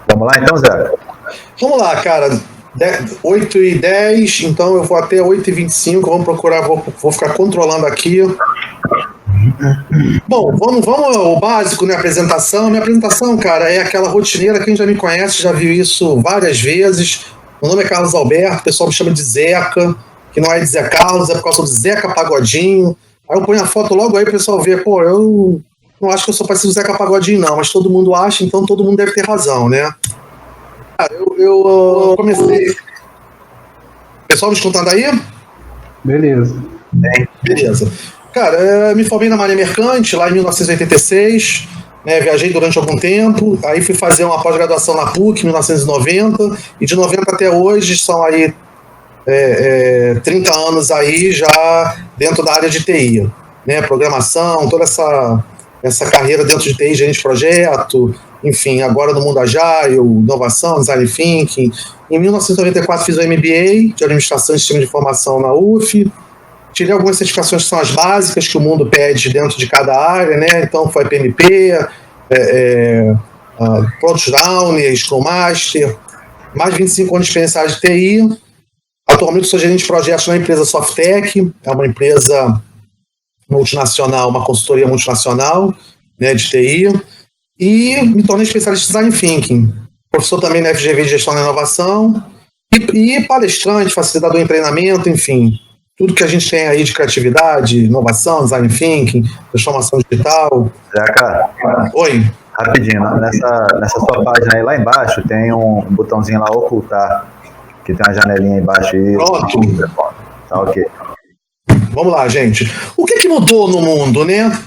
Vamos lá então, Zé? Vamos lá, cara. 8h10, então eu vou até 8h25. Vamos procurar, vou ficar controlando aqui. Bom, vamos ao básico, né? Apresentação. Minha apresentação, cara, é aquela rotineira. Quem já me conhece já viu isso várias vezes. Meu nome é Carlos Alberto, o pessoal me chama de Zeca, que não é de Zé Carlos, é por causa do Zeca Pagodinho. Aí eu ponho a foto logo aí, o pessoal vê, pô, eu não acho que eu sou parecido com o Zeca Pagodinho, não, mas todo mundo acha, então todo mundo deve ter razão, né? Cara, eu comecei. Pessoal me escutando aí? Beleza. Beleza. Cara, me formei na Marinha Mercante lá em 1986, né, viajei durante algum tempo, aí fui fazer uma pós-graduação na PUC em 1990, e de 90 até hoje são aí 30 anos aí já dentro da área de TI, né, programação, toda essa carreira dentro de TI, gerente de projeto, enfim, agora no mundo Agile, inovação, design thinking. Em 1994 fiz o MBA de Administração e Sistema de Informação na UF, tirei algumas certificações que são as básicas que o mundo pede dentro de cada área, né? Então foi PMP, Product Owner, Scrum Master, mais de 25 anos de experiência de TI. Atualmente sou gerente de projetos na empresa Softec, é uma empresa multinacional, uma consultoria multinacional, né, de TI, e me tornei especialista em Design Thinking, professor também na FGV de Gestão da Inovação, e palestrante, facilitador em treinamento, enfim, tudo que a gente tem aí de criatividade, inovação, Design Thinking, transformação digital. Zeca, Oi. Rapidinho, nessa sua página aí lá embaixo tem um botãozinho lá, ocultar, que tem uma janelinha aí embaixo aí. Pronto. Tá ok. Vamos lá, gente. O que mudou no mundo, né?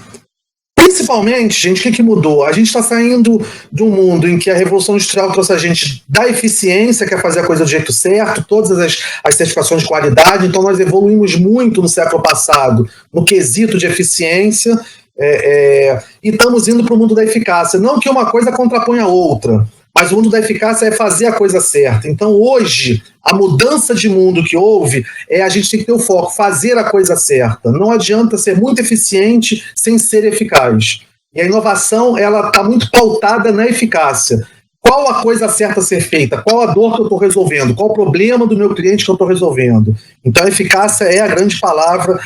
Principalmente, gente, o que mudou? A gente está saindo de um mundo em que a Revolução Industrial trouxe a gente da eficiência, que é fazer a coisa do jeito certo, todas as certificações de qualidade, então nós evoluímos muito no século passado no quesito de eficiência, e estamos indo para o mundo da eficácia. Não que uma coisa contraponha a outra, mas o mundo da eficácia é fazer a coisa certa. Então, hoje, a mudança de mundo que houve a gente tem que ter o foco, fazer a coisa certa. Não adianta ser muito eficiente sem ser eficaz. E a inovação, ela está muito pautada na eficácia. Qual a coisa certa a ser feita? Qual a dor que eu estou resolvendo? Qual o problema do meu cliente que eu estou resolvendo? Então, a eficácia é a grande palavra,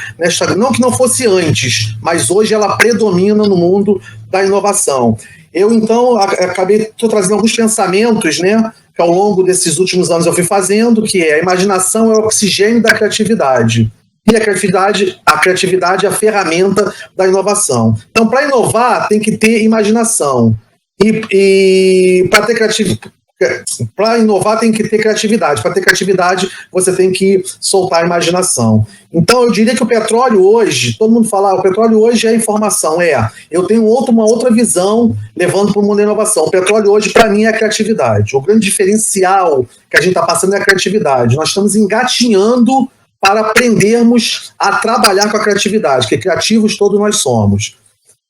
não que não fosse antes, mas hoje ela predomina no mundo da inovação. Eu, então, estou trazendo alguns pensamentos, né, que ao longo desses últimos anos eu fui fazendo, que a imaginação é o oxigênio da criatividade. E a criatividade é a ferramenta da inovação. Então, para inovar, tem que ter imaginação. E para inovar tem que ter criatividade. Para ter criatividade, você tem que soltar a imaginação. Então, eu diria que o petróleo hoje, todo mundo fala, o petróleo hoje é informação. Eu tenho uma outra visão levando para o mundo da inovação. O petróleo hoje, para mim, é a criatividade. O grande diferencial que a gente está passando é a criatividade. Nós estamos engatinhando para aprendermos a trabalhar com a criatividade, porque criativos todos nós somos.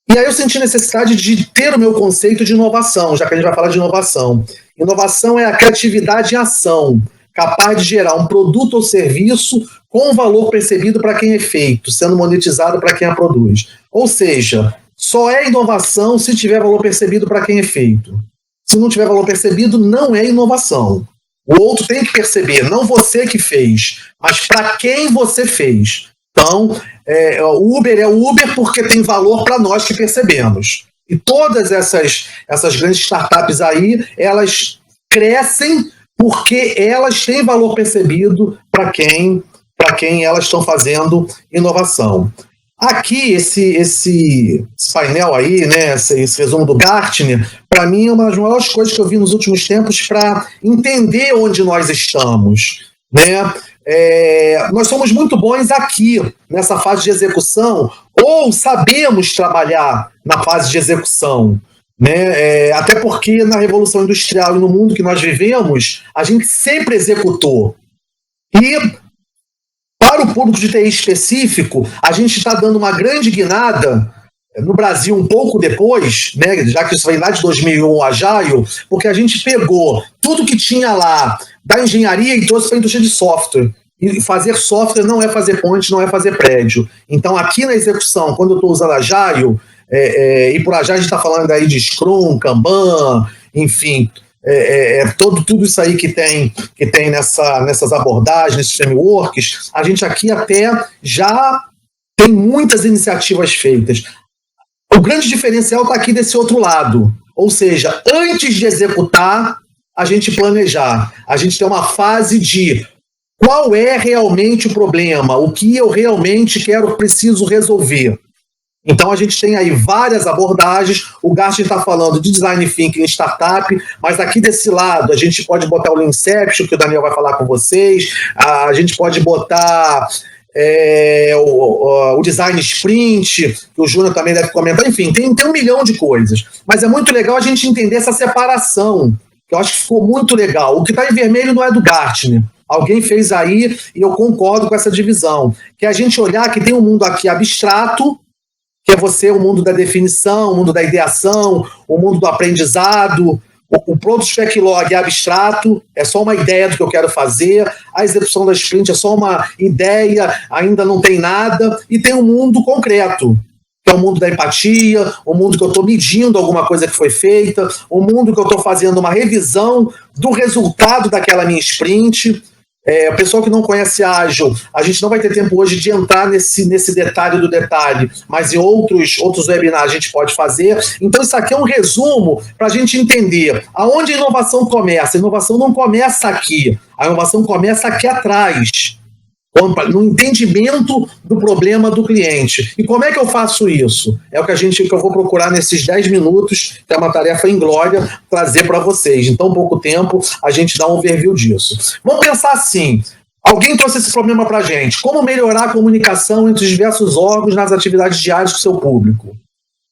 E aí eu senti necessidade de ter o meu conceito de inovação, já que a gente vai falar de inovação. Inovação é a criatividade em ação, capaz de gerar um produto ou serviço com valor percebido para quem é feito, sendo monetizado para quem a produz. Ou seja, só é inovação se tiver valor percebido para quem é feito. Se não tiver valor percebido, não é inovação. O outro tem que perceber, não você que fez, mas para quem você fez. Então, o Uber é o Uber porque tem valor para nós que percebemos. E todas essas grandes startups aí, elas crescem porque elas têm valor percebido para quem elas estão fazendo inovação. Aqui, esse painel aí, né, esse resumo do Gartner, para mim é uma das maiores coisas que eu vi nos últimos tempos para entender onde nós estamos, né? Nós somos muito bons aqui, nessa fase de execução, ou sabemos trabalhar na fase de execução, né? Até porque na Revolução Industrial e no mundo que nós vivemos, a gente sempre executou. E para o público de TI específico, a gente está dando uma grande guinada no Brasil um pouco depois, né, já que isso vem lá de 2001, Agile, porque a gente pegou tudo que tinha lá da engenharia e trouxe para a indústria de software. E fazer software não é fazer ponte, não é fazer prédio. Então, aqui na execução, quando eu estou usando Agile, e por Agile a gente está falando aí de Scrum, Kanban, enfim, tudo isso aí que tem nessas abordagens, nesses frameworks, a gente aqui até já tem muitas iniciativas feitas. O grande diferencial está aqui desse outro lado, ou seja, antes de executar, a gente planejar, a gente tem uma fase de qual é realmente o problema, o que eu realmente preciso resolver. Então, a gente tem aí várias abordagens. O Gartner está falando de Design Thinking em startup, mas aqui desse lado, a gente pode botar o Lean Inception, que o Daniel vai falar com vocês, a gente pode botar o Design Sprint, que o Júnior também deve comentar. Enfim, tem 1 milhão de coisas. Mas é muito legal a gente entender essa separação, que eu acho que ficou muito legal. O que está em vermelho não é do Gartner. Alguém fez aí, e eu concordo com essa divisão, que é a gente olhar que tem um mundo aqui abstrato, que é o mundo da definição, o mundo da ideação, o mundo do aprendizado. O Product Backlog é abstrato, é só uma ideia do que eu quero fazer. A execução da sprint é só uma ideia, ainda não tem nada. E tem um mundo concreto, que é o mundo da empatia, o mundo que eu estou medindo alguma coisa que foi feita, o mundo que eu estou fazendo uma revisão do resultado daquela minha sprint. O pessoal que não conhece Ágil, a gente não vai ter tempo hoje de entrar nesse detalhe do detalhe, mas em outros webinars a gente pode fazer. Então isso aqui é um resumo para a gente entender aonde a inovação começa. A inovação não começa aqui, a inovação começa aqui atrás, no entendimento do problema do cliente. E como é que eu faço isso? É o que eu vou procurar nesses 10 minutos, que é uma tarefa inglória, trazer para vocês. Em tão pouco tempo, a gente dá um overview disso. Vamos pensar assim, alguém trouxe esse problema para a gente. Como melhorar a comunicação entre os diversos órgãos nas atividades diárias com o seu público?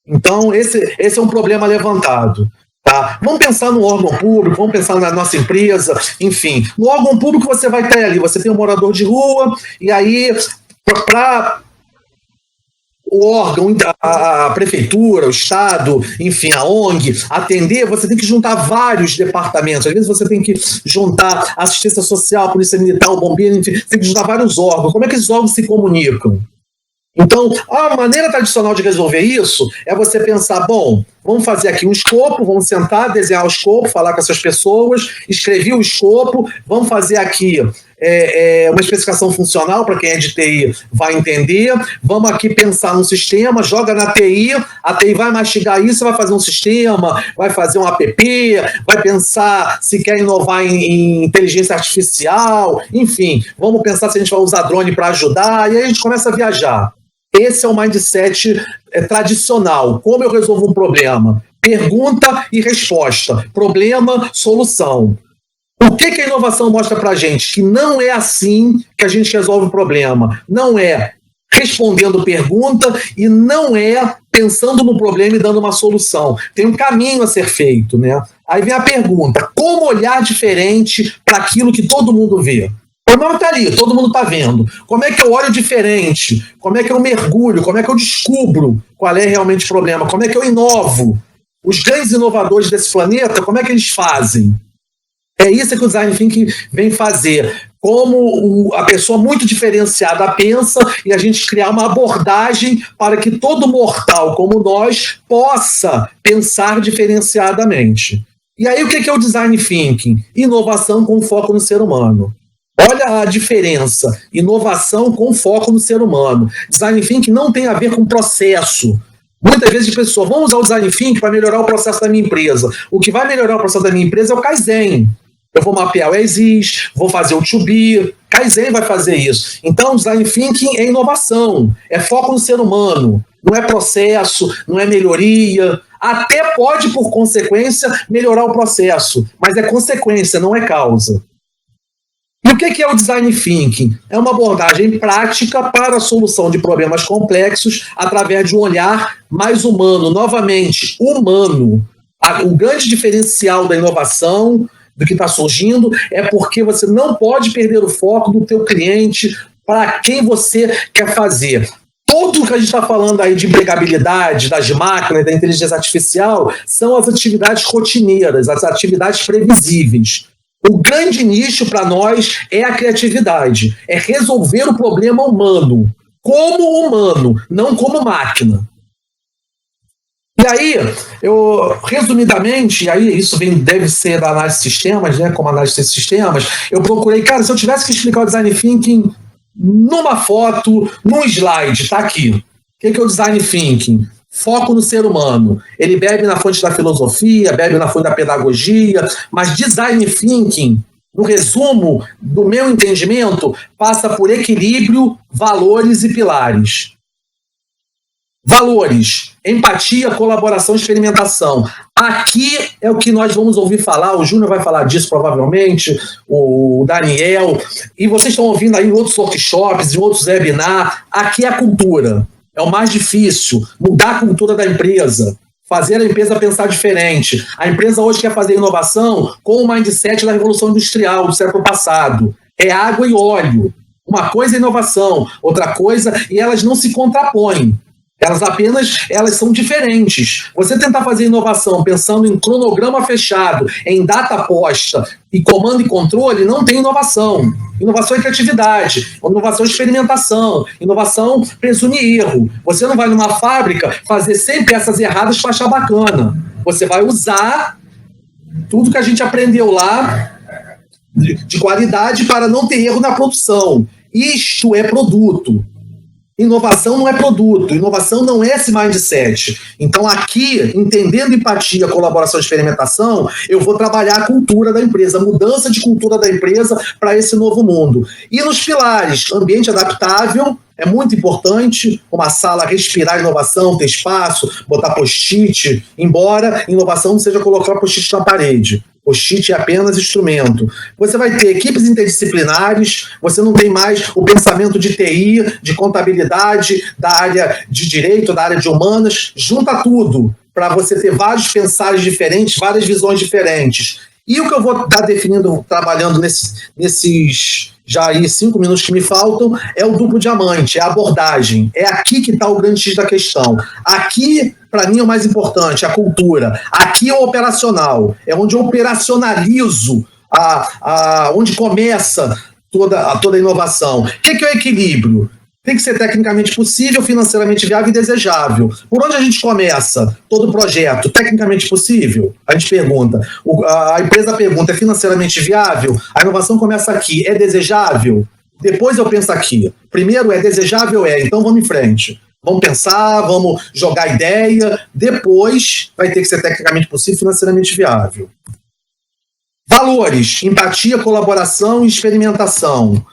Então, esse é um problema levantado. Tá? Vamos pensar no órgão público, vamos pensar na nossa empresa, enfim. No órgão público você vai ter ali, você tem um morador de rua, e aí, para o órgão, a prefeitura, o Estado, enfim, a ONG, atender, você tem que juntar vários departamentos. Às vezes você tem que juntar assistência social, polícia militar, o bombeiro, enfim, tem que juntar vários órgãos. Como é que esses órgãos se comunicam? Então, a maneira tradicional de resolver isso é você pensar, bom, vamos fazer aqui um escopo, vamos sentar, desenhar o escopo, falar com essas pessoas, escrever o escopo, vamos fazer aqui uma especificação funcional para quem é de TI vai entender, vamos aqui pensar num sistema, joga na TI, a TI vai mastigar isso, vai fazer um sistema, vai fazer um app, vai pensar se quer inovar em inteligência artificial, enfim, vamos pensar se a gente vai usar drone para ajudar, e aí a gente começa a viajar. Esse é o mindset tradicional. Como eu resolvo um problema? Pergunta e resposta. Problema, solução. O que a inovação mostra para a gente? Que não é assim que a gente resolve o problema. Não é respondendo pergunta e não é pensando no problema e dando uma solução. Tem um caminho a ser feito, né? Aí vem a pergunta, como olhar diferente para aquilo que todo mundo vê? O problema está ali, todo mundo está vendo. Como é que eu olho diferente? Como é que eu mergulho? Como é que eu descubro qual é realmente o problema? Como é que eu inovo? Os grandes inovadores desse planeta, como é que eles fazem? É isso que o Design Thinking vem fazer. Como a pessoa muito diferenciada pensa e a gente criar uma abordagem para que todo mortal como nós possa pensar diferenciadamente. E aí o que é o Design Thinking? Inovação com foco no ser humano. Olha a diferença. Inovação com foco no ser humano. Design Thinking não tem a ver com processo. Muitas vezes as pessoas vão usar o Design Thinking para melhorar o processo da minha empresa. O que vai melhorar o processo da minha empresa é o Kaizen. Eu vou mapear o As-is, vou fazer o To-Be. Kaizen vai fazer isso. Então, o Design Thinking é inovação, é foco no ser humano. Não é processo, não é melhoria. Até pode, por consequência, melhorar o processo. Mas é consequência, não é causa. E o que é o Design Thinking? É uma abordagem prática para a solução de problemas complexos através de um olhar mais humano, novamente, humano. O grande diferencial da inovação, do que está surgindo, é porque você não pode perder o foco do teu cliente, para quem você quer fazer. Tudo que a gente está falando aí de empregabilidade, das máquinas, da inteligência artificial, são as atividades rotineiras, as atividades previsíveis. O grande nicho para nós é a criatividade, é resolver o problema humano, como humano, não como máquina. E E aí, resumidamente, aí isso deve ser da análise de sistemas, né? Como análise de sistemas, eu procurei, cara, se eu tivesse que explicar o design thinking numa foto, num slide, tá aqui. O que é o design thinking? Foco no ser humano. Ele bebe na fonte da filosofia, bebe na fonte da pedagogia, mas design thinking, no resumo do meu entendimento, passa por equilíbrio, valores e pilares. Valores, empatia, colaboração, experimentação. Aqui é o que nós vamos ouvir falar, o Júnior vai falar disso provavelmente, o Daniel, e vocês estão ouvindo aí em outros workshops, em outros webinars. Aqui é a cultura, é o mais difícil, mudar a cultura da empresa, fazer a empresa pensar diferente. A empresa hoje quer fazer inovação com o mindset da Revolução Industrial do século passado. É água e óleo. Uma coisa é inovação, outra coisa, e elas não se contrapõem. Elas são diferentes. Você tentar fazer inovação pensando em cronograma fechado, em data posta e comando e controle, não tem inovação. Inovação é criatividade, inovação é experimentação, inovação presume erro. Você não vai numa fábrica fazer 100 peças erradas para achar bacana. Você vai usar tudo que a gente aprendeu lá de qualidade para não ter erro na produção. Isto é produto. Inovação não é produto, inovação não é esse mindset. Então aqui, entendendo empatia, colaboração e experimentação, eu vou trabalhar a cultura da empresa, a mudança de cultura da empresa para esse novo mundo. E nos pilares, ambiente adaptável, é muito importante, uma sala respirar inovação, ter espaço, botar post-it, embora inovação não seja colocar post-it na parede. Post-it é apenas instrumento. Você vai ter equipes interdisciplinares, você não tem mais o pensamento de TI, de contabilidade, da área de direito, da área de humanas, junta tudo para você ter vários pensares diferentes, várias visões diferentes. E o que eu vou estar definindo, trabalhando nesses já aí 5 minutos que me faltam, é o duplo diamante, é a abordagem. É aqui que está o grande X da questão. Aqui, para mim, é o mais importante, a cultura. Aqui é o operacional, é onde eu operacionalizo, onde começa toda a inovação. O que é o equilíbrio? Tem que ser tecnicamente possível, financeiramente viável e desejável. Por onde a gente começa todo projeto? Tecnicamente possível? A gente pergunta. A empresa pergunta, é financeiramente viável? A inovação começa aqui, é desejável? Depois eu penso aqui. Primeiro é desejável, então vamos em frente. Vamos pensar, vamos jogar ideia. Depois vai ter que ser tecnicamente possível, financeiramente viável. Valores, empatia, colaboração e experimentação.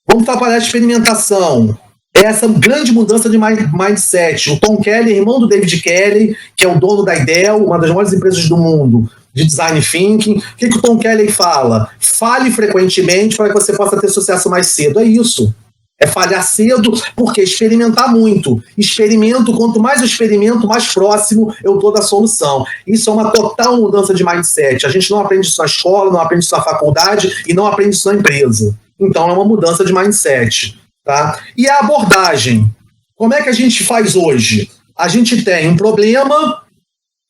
Vamos trabalhar a experimentação. Essa grande mudança de mindset. O Tom Kelly, irmão do David Kelly, que é o dono da Dell, uma das maiores empresas do mundo de design thinking. O que o Tom Kelly fala? Fale frequentemente para que você possa ter sucesso mais cedo. É isso. É falhar cedo, porque experimentar muito. Experimento, quanto mais eu experimento, mais próximo eu estou da solução. Isso é uma total mudança de mindset. A gente não aprende isso na escola, não aprende isso na faculdade e não aprende isso na empresa. Então é uma mudança de mindset. Tá? E a abordagem. Como é que a gente faz hoje? A gente tem um problema,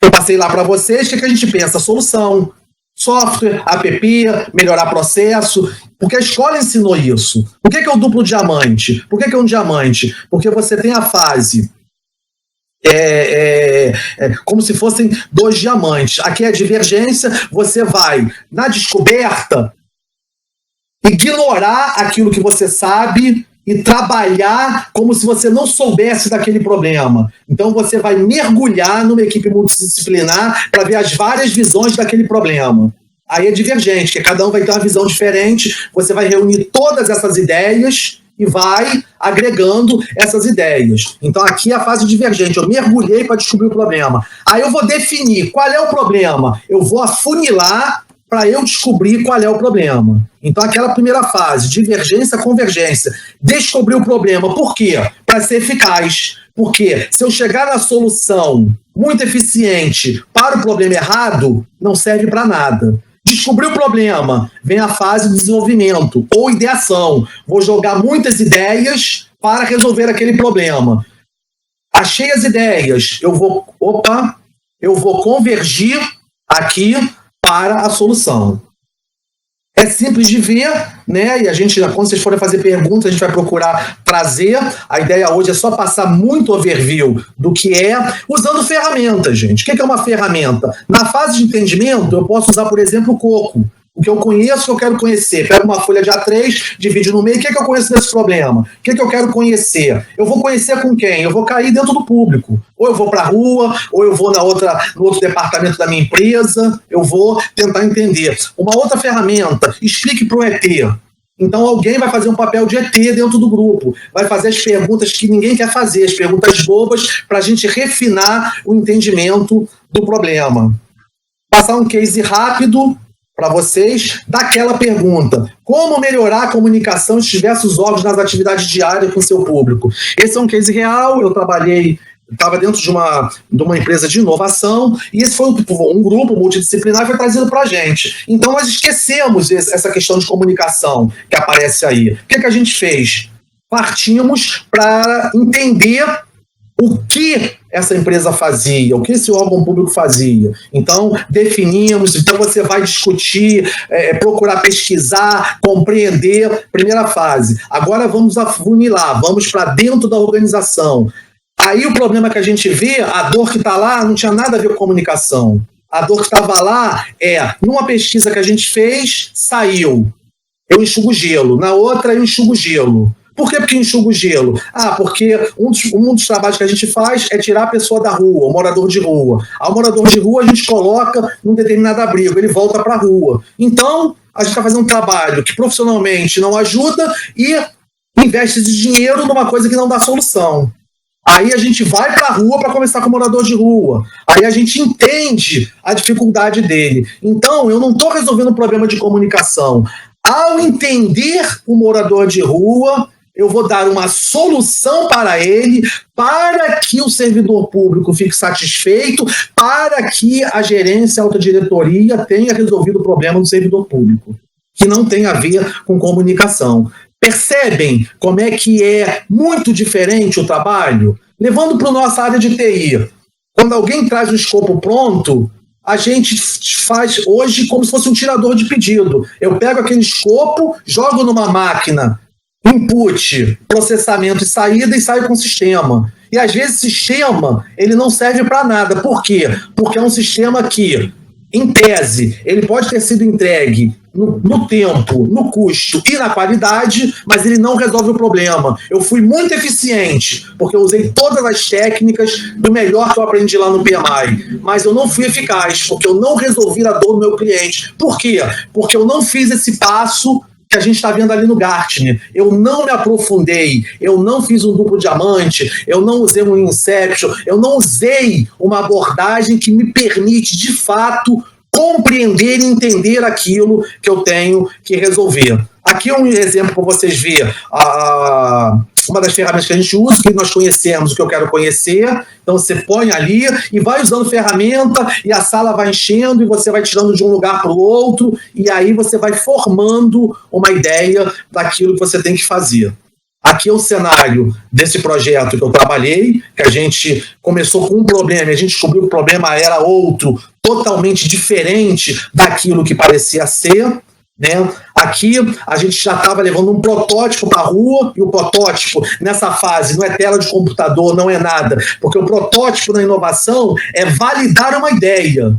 eu passei lá para vocês, o que a gente pensa? Solução. Software, app, melhorar processo. Porque a escola ensinou isso. Por que é o duplo diamante? Por que é um diamante? Porque você tem a fase como se fossem 2 diamantes. Aqui é a divergência, você vai na descoberta ignorar aquilo que você sabe e trabalhar como se você não soubesse daquele problema. Então você vai mergulhar numa equipe multidisciplinar para ver as várias visões daquele problema. Aí é divergente, que cada um vai ter uma visão diferente, você vai reunir todas essas ideias e vai agregando essas ideias. Então aqui é a fase divergente, eu mergulhei para descobrir o problema. Aí eu vou definir qual é o problema, eu vou afunilar para eu descobrir qual é o problema. Então, aquela primeira fase, divergência, convergência, descobrir o problema. Por quê? Para ser eficaz. Porque se eu chegar na solução muito eficiente para o problema errado, não serve para nada. Descobrir o problema, vem a fase de desenvolvimento ou ideação. Vou jogar muitas ideias para resolver aquele problema. Achei as ideias, eu vou convergir aqui para a solução. É simples de ver, né? E a gente, quando vocês forem fazer perguntas, a gente vai procurar trazer. A ideia hoje é só passar muito overview do que é, usando ferramentas, gente. O que é uma ferramenta? Na fase de entendimento, eu posso usar, por exemplo, o Coco. O que eu conheço, o que eu quero conhecer. Pego uma folha de A3, divido no meio. O que é que eu conheço desse problema? O que é que eu quero conhecer? Eu vou conhecer com quem? Eu vou cair dentro do público. Ou eu vou para a rua, ou eu vou no outro departamento da minha empresa. Eu vou tentar entender. Uma outra ferramenta, explique para o ET. Então alguém vai fazer um papel de ET dentro do grupo. Vai fazer as perguntas que ninguém quer fazer, as perguntas bobas, para a gente refinar o entendimento do problema. Passar um case rápido para vocês, daquela pergunta: como melhorar a comunicação de diversos órgãos nas atividades diárias com o seu público? Esse é um case real, eu estava dentro de uma empresa de inovação, e esse foi um grupo multidisciplinar que foi trazido para a gente. Então nós esquecemos essa questão de comunicação que aparece aí. O que a gente fez? Partimos para entender o que essa empresa fazia, o que esse órgão público fazia. Então, definimos, então você vai discutir, procurar pesquisar, compreender, primeira fase. Agora vamos afunilar, vamos para dentro da organização. Aí o problema que a gente vê, a dor que está lá não tinha nada a ver com comunicação. A dor que estava lá numa pesquisa que a gente fez, saiu, eu enxugo gelo. Na outra, eu enxugo gelo. Por que eu enxugo gelo? Porque um dos trabalhos que a gente faz é tirar a pessoa da rua, o morador de rua. Ao morador de rua a gente coloca num determinado abrigo, ele volta para a rua. Então, a gente está fazendo um trabalho que profissionalmente não ajuda e investe esse dinheiro numa coisa que não dá solução. Aí a gente vai para a rua para conversar com o morador de rua. Aí a gente entende a dificuldade dele. Então, eu não estou resolvendo o problema de comunicação. Ao entender o morador de rua, eu vou dar uma solução para ele, para que o servidor público fique satisfeito, para que a gerência, a alta diretoria tenha resolvido o problema do servidor público, que não tem a ver com comunicação. Percebem como é que é muito diferente o trabalho? Levando para a nossa área de TI, quando alguém traz o escopo pronto, a gente faz hoje como se fosse um tirador de pedido. Eu pego aquele escopo, jogo numa máquina, input, processamento e saída, e saio com o sistema. E às vezes o sistema ele não serve para nada. Por quê? Porque é um sistema que, em tese, ele pode ter sido entregue no tempo, no custo e na qualidade, mas ele não resolve o problema. Eu fui muito eficiente, porque eu usei todas as técnicas do melhor que eu aprendi lá no PMI, mas eu não fui eficaz, porque eu não resolvi a dor do meu cliente. Por quê? Porque eu não fiz esse passo que a gente está vendo ali no Gartner. Eu não me aprofundei, eu não fiz um duplo diamante, eu não usei um Inception, eu não usei uma abordagem que me permite, de fato, compreender e entender aquilo que eu tenho que resolver. Aqui é um exemplo para vocês verem uma das ferramentas que a gente usa, que nós conhecemos, o que eu quero conhecer. Então você põe ali e vai usando ferramenta, e a sala vai enchendo, e você vai tirando de um lugar para o outro, e aí você vai formando uma ideia daquilo que você tem que fazer. Aqui é o cenário desse projeto que eu trabalhei, que a gente começou com um problema, e a gente descobriu que o problema era outro, totalmente diferente daquilo que parecia ser, né? Aqui a gente já estava levando um protótipo para a rua, e o protótipo nessa fase não é tela de computador, não é nada, porque o protótipo na inovação é validar uma ideia.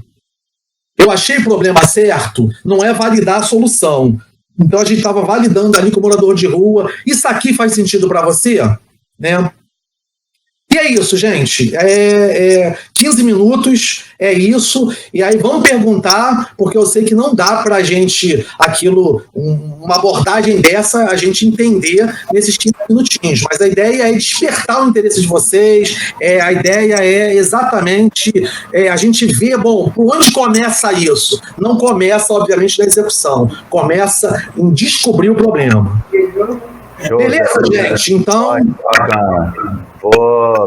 Eu achei o problema certo, não é validar a solução. Então a gente estava validando ali com o morador de rua. Isso aqui faz sentido para você? Né? E é isso, gente. 15 minutos, é isso. E aí vamos perguntar, porque eu sei que não dá para a gente, uma abordagem dessa, a gente entender nesses 15 minutinhos. Mas a ideia é despertar o interesse de vocês, a ideia é exatamente a gente ver, bom, por onde começa isso? Não começa, obviamente, na execução. Começa em descobrir o problema. Show, beleza, gente? Então... Bacana.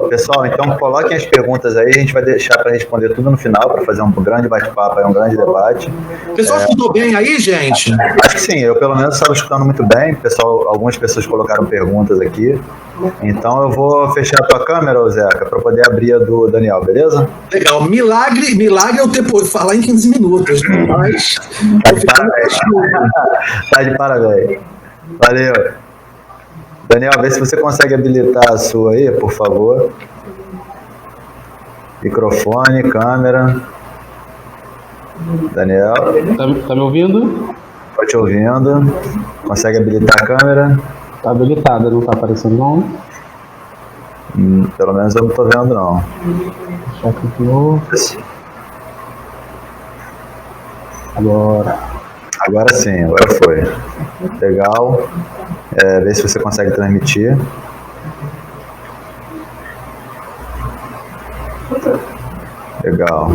Pessoal, então coloquem as perguntas aí, a gente vai deixar para responder tudo no final, para fazer um grande bate-papo, um grande debate. O pessoal escutou bem aí, gente? Acho que sim, eu pelo menos estava escutando muito bem. Pessoal, algumas pessoas colocaram perguntas aqui. Então eu vou fechar a tua câmera, Zeca, para poder abrir a do Daniel, beleza? Legal. Milagre eu ter podido falar em 15 minutos, né? Mas tá de parabéns. Tá de parabéns. Valeu. Daniel, vê se você consegue habilitar a sua aí, por favor. Microfone, câmera. Daniel. Tá me ouvindo? Tô te ouvindo. Consegue habilitar a câmera? Tá habilitada, não tá aparecendo não? Pelo menos eu não tô vendo não. Deixa eu de novo. Agora sim, agora foi. Legal. Vê se você consegue transmitir. Legal.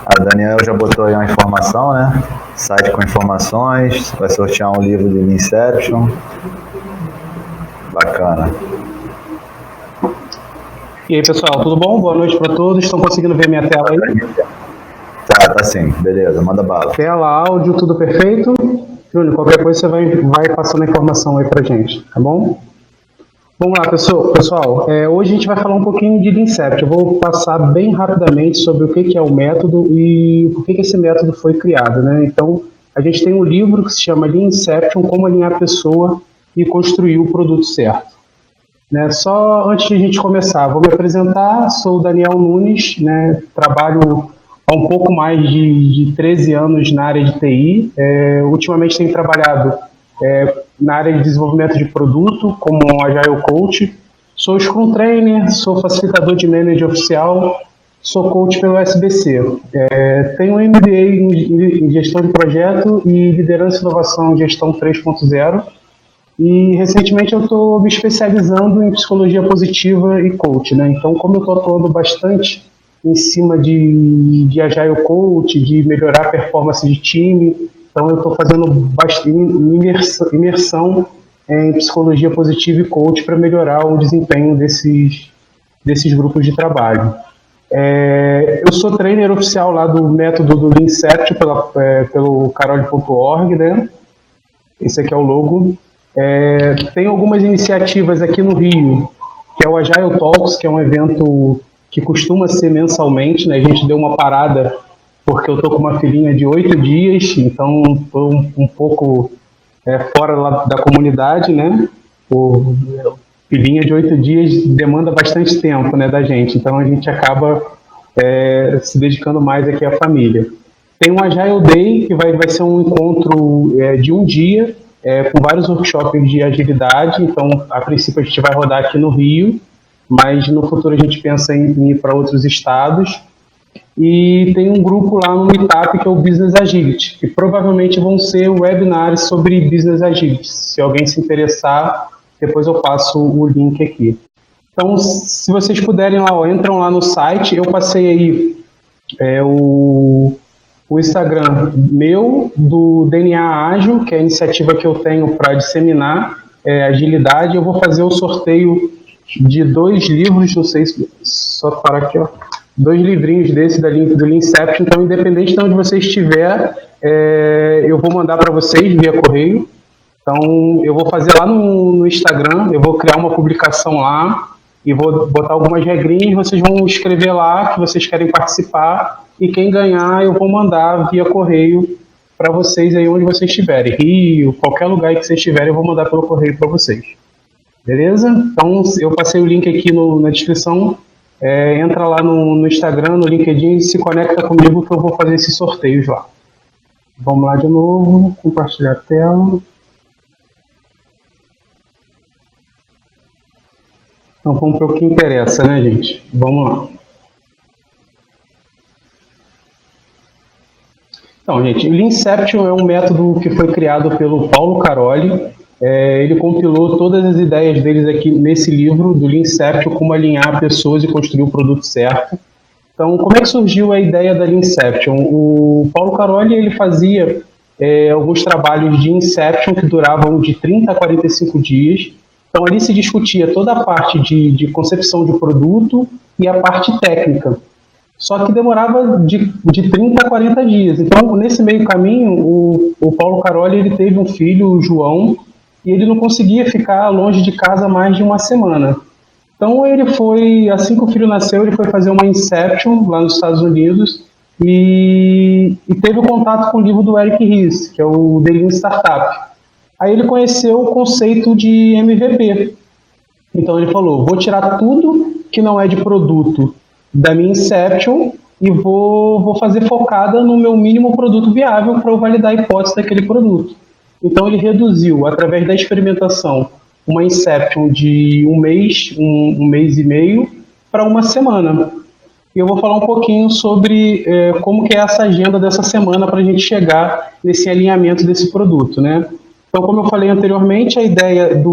A Daniel já botou aí uma informação, né? Site com informações. Vai sortear um livro de Inception. Bacana. E aí, pessoal, tudo bom? Boa noite para todos. Estão conseguindo ver minha tela aí? Tá sim. Beleza, manda bala. Tela, áudio, tudo perfeito? Júnior, qualquer coisa você vai passando a informação aí pra gente, tá bom? Vamos lá, pessoal. Hoje a gente vai falar um pouquinho de Lean Inception. Eu vou passar bem rapidamente sobre o que é o método e por que esse método foi criado, né? Então, a gente tem um livro que se chama Lean Inception, como alinhar a pessoa e construir o produto certo. Né? Só antes de a gente começar, vou me apresentar. Sou o Daniel Nunes, né? Trabalho há um pouco mais de 13 anos na área de TI. Ultimamente tenho trabalhado na área de desenvolvimento de produto, como um Agile Coach. Sou Scrum Trainer, sou facilitador de manager oficial, sou coach pelo SBC. Tenho um MBA em gestão de projeto e liderança e inovação em gestão 3.0. E recentemente eu estou me especializando em psicologia positiva e coach, né? Então, como eu estou atuando bastante em cima de Agile Coach, de melhorar a performance de time, então eu estou fazendo bastante imersão em psicologia positiva e coach para melhorar o desempenho desses grupos de trabalho. Eu sou trainer oficial lá do método do Lean Inception pelo carole.org, né? Esse aqui é o logo. Tem algumas iniciativas aqui no Rio, que é o Agile Talks, que é um evento que costuma ser mensalmente, né? A gente deu uma parada porque eu estou com uma filhinha de 8 dias, então estou um pouco fora lá da comunidade, né? Filhinha de 8 dias demanda bastante tempo, né, da gente, então a gente acaba se dedicando mais aqui à família. Tem um Agile Day, que vai ser um encontro de um dia, com vários workshops de agilidade. Então, a princípio a gente vai rodar aqui no Rio, mas no futuro a gente pensa em ir para outros estados. E tem um grupo lá no Meetup que é o Business Agility, que provavelmente vão ser webinars sobre Business Agility. Se alguém se interessar, depois eu passo o link aqui. Então, se vocês puderem lá, entram lá no site. Eu passei aí o Instagram meu, do DNA Ágil, que é a iniciativa que eu tenho para disseminar agilidade. Eu vou fazer o sorteio de 2 livros, não sei se... Só parar aqui, ó. 2 livrinhos desse do Lean Inception. Então, independente de onde você estiver, eu vou mandar para vocês via correio. Então, eu vou fazer lá no Instagram, eu vou criar uma publicação lá e vou botar algumas regrinhas. Vocês vão escrever lá que vocês querem participar, e quem ganhar eu vou mandar via correio para vocês aí onde vocês estiverem. Rio, qualquer lugar que vocês estiverem, eu vou mandar pelo correio para vocês. Beleza? Então, eu passei o link aqui na descrição. Entra lá no Instagram, no LinkedIn, e se conecta comigo que eu vou fazer esses sorteios lá. Vamos lá de novo, compartilhar a tela. Então vamos para o que interessa, né, gente? Vamos lá. Então, gente, o Lean Inception é um método que foi criado pelo Paulo Carole. Ele compilou todas as ideias deles aqui nesse livro do Lean Inception, como alinhar pessoas e construir o produto certo. Então, como é que surgiu a ideia da Lean Inception? O Paulo Carole, ele fazia alguns trabalhos de Inception que duravam de 30 a 45 dias. Então, ali se discutia toda a parte de concepção de produto e a parte técnica. Só que demorava de 30 a 40 dias. Então, nesse meio caminho, o Paulo Caroli ele teve um filho, o João, e ele não conseguia ficar longe de casa mais de uma semana. Então, assim que o filho nasceu, ele foi fazer uma Inception lá nos Estados Unidos e teve o contato com o livro do Eric Ries, que é o The Lean Startup. Aí ele conheceu o conceito de MVP. Então ele falou, vou tirar tudo que não é de produto da minha Inception e vou fazer focada no meu mínimo produto viável para eu validar a hipótese daquele produto. Então ele reduziu, através da experimentação, uma Inception de um mês e meio, para uma semana. E eu vou falar um pouquinho sobre como que é essa agenda dessa semana para a gente chegar nesse alinhamento desse produto, né? Então, como eu falei anteriormente, a ideia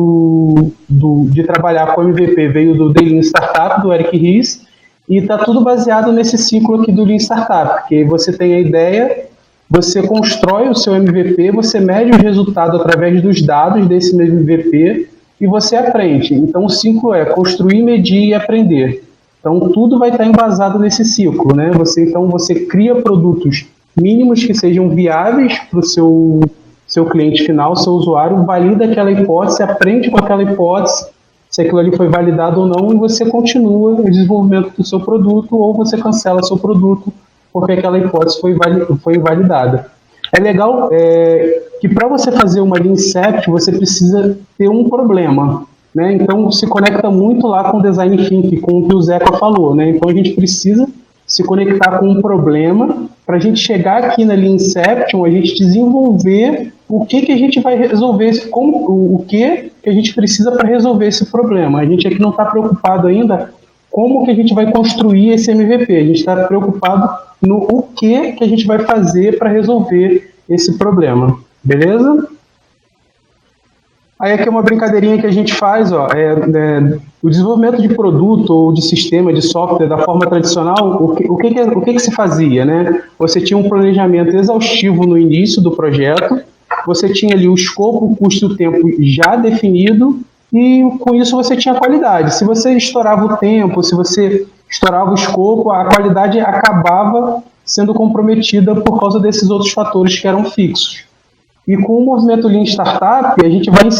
de trabalhar com MVP veio do The Lean Startup, do Eric Ries, e está tudo baseado nesse ciclo aqui do Lean Startup, que você tem a ideia, você constrói o seu MVP, você mede o resultado através dos dados desse mesmo MVP e você aprende. Então, o ciclo é construir, medir e aprender. Então, tudo vai estar embasado nesse ciclo, né? Então, você cria produtos mínimos que sejam viáveis para o seu cliente final, seu usuário, valida aquela hipótese, aprende com aquela hipótese, se aquilo ali foi validado ou não, e você continua o desenvolvimento do seu produto ou você cancela seu produto porque aquela hipótese foi validada. É legal que para você fazer uma Lean Inception, você precisa ter um problema, né? Então, se conecta muito lá com o Design Thinking, com o que o Zeca falou, né? Então, a gente precisa se conectar com um problema para a gente chegar aqui na Lean Inception, a gente desenvolver o que a gente vai resolver, o que a gente precisa para resolver esse problema. A gente aqui não está preocupado ainda como que a gente vai construir esse MVP, a gente está preocupado no o que a gente vai fazer para resolver esse problema, beleza? Aí aqui é uma brincadeirinha que a gente faz, o desenvolvimento de produto ou de sistema, de software da forma tradicional, o que se fazia, né? Você tinha um planejamento exaustivo no início do projeto, você tinha ali o escopo, o custo e o tempo já definido e com isso você tinha qualidade. Se você estourava o tempo, se você estourava o escopo, a qualidade acabava sendo comprometida por causa desses outros fatores que eram fixos. E com o movimento Lean Startup, a gente vai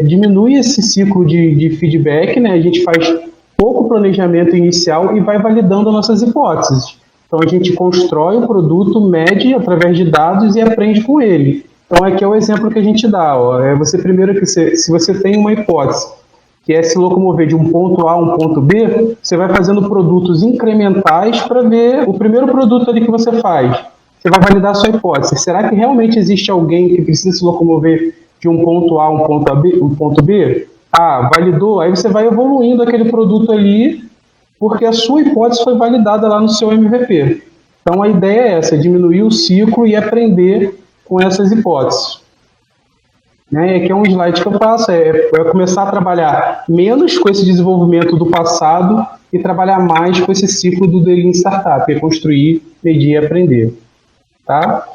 diminuir esse ciclo de feedback, né? A gente faz pouco planejamento inicial e vai validando as nossas hipóteses. Então, a gente constrói o produto, mede através de dados e aprende com ele. Então, aqui é o exemplo que a gente dá. Se você tem uma hipótese, que é se locomover de um ponto A a um ponto B, você vai fazendo produtos incrementais para ver o primeiro produto ali que você faz. Você vai validar a sua hipótese. Será que realmente existe alguém que precisa se locomover de um ponto A a um ponto B? Ah, validou. Aí você vai evoluindo aquele produto ali, porque a sua hipótese foi validada lá no seu MVP. Então a ideia é essa, diminuir o ciclo e aprender com essas hipóteses. Né? Aqui é um slide que eu faço, é começar a trabalhar menos com esse desenvolvimento do passado e trabalhar mais com esse ciclo do The Lean Startup, é construir, medir e aprender. Tá?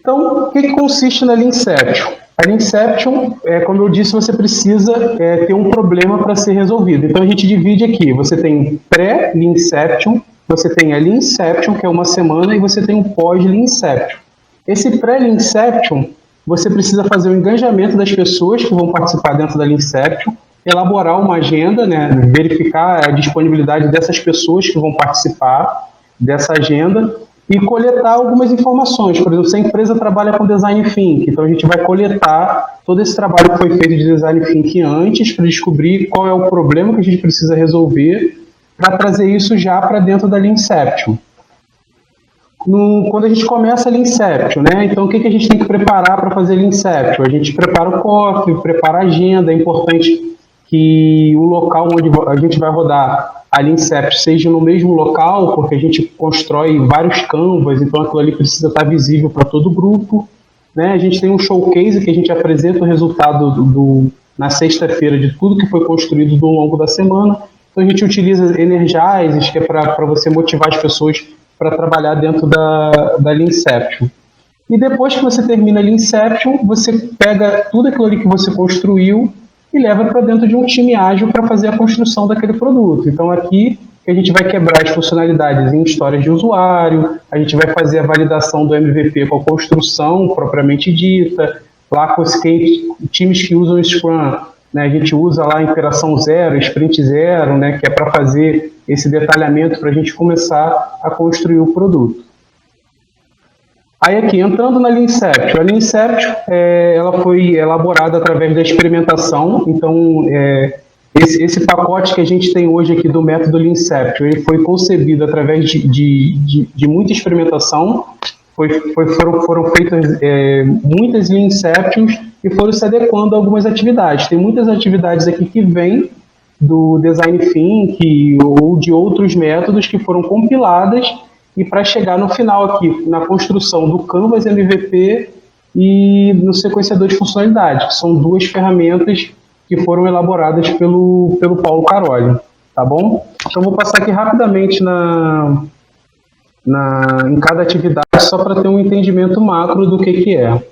Então, o que consiste na Lean Inception? A Lean Inception, como eu disse, você precisa ter um problema para ser resolvido. Então, a gente divide aqui. Você tem pré-Lean Inception, você tem a Lean Inception, que é uma semana, e você tem um pós-Lean Inception. Esse pré-Lean Inception, você precisa fazer o engajamento das pessoas que vão participar dentro da Lean Inception, elaborar uma agenda, né, verificar a disponibilidade dessas pessoas que vão participar dessa agenda, e coletar algumas informações. Por exemplo, se a empresa trabalha com Design Thinking, então a gente vai coletar todo esse trabalho que foi feito de Design Thinking antes para descobrir qual é o problema que a gente precisa resolver para trazer isso já para dentro da Lean Inception. Quando a gente começa a Lean Inception, né? Então o que a gente tem que preparar para fazer Lean Inception? A gente prepara o cofre, prepara a agenda, é importante que o local onde a gente vai rodar a Lean Inception seja no mesmo local, porque a gente constrói vários canvas, então aquilo ali precisa estar visível para todo o grupo. Né? A gente tem um showcase que a gente apresenta o resultado na sexta-feira de tudo que foi construído ao longo da semana. Então a gente utiliza Energize, que é para você motivar as pessoas para trabalhar dentro da Lean Inception. E depois que você termina ali Inception, você pega tudo aquilo ali que você construiu e leva para dentro de um time ágil para fazer a construção daquele produto. Então aqui a gente vai quebrar as funcionalidades em histórias de usuário, a gente vai fazer a validação do MVP com a construção propriamente dita, lá com os times que usam Scrum, né, a gente usa lá a interação zero, sprint zero, né, que é para fazer esse detalhamento para a gente começar a construir o produto. Aí aqui, entrando na Lean Inception, a Lean Inception ela foi elaborada através da experimentação, então esse pacote que a gente tem hoje aqui do método Lean Inception, ele foi concebido através de muita experimentação, foram feitas muitas Lean Inceptions e foram se adequando a algumas atividades. Tem muitas atividades aqui que vêm do Design Thinking ou de outros métodos que foram compiladas e para chegar no final aqui, na construção do Canvas MVP e no sequenciador de funcionalidade, que são duas ferramentas que foram elaboradas pelo Paulo Caroli, tá bom? Então vou passar aqui rapidamente em cada atividade, só para ter um entendimento macro do que é.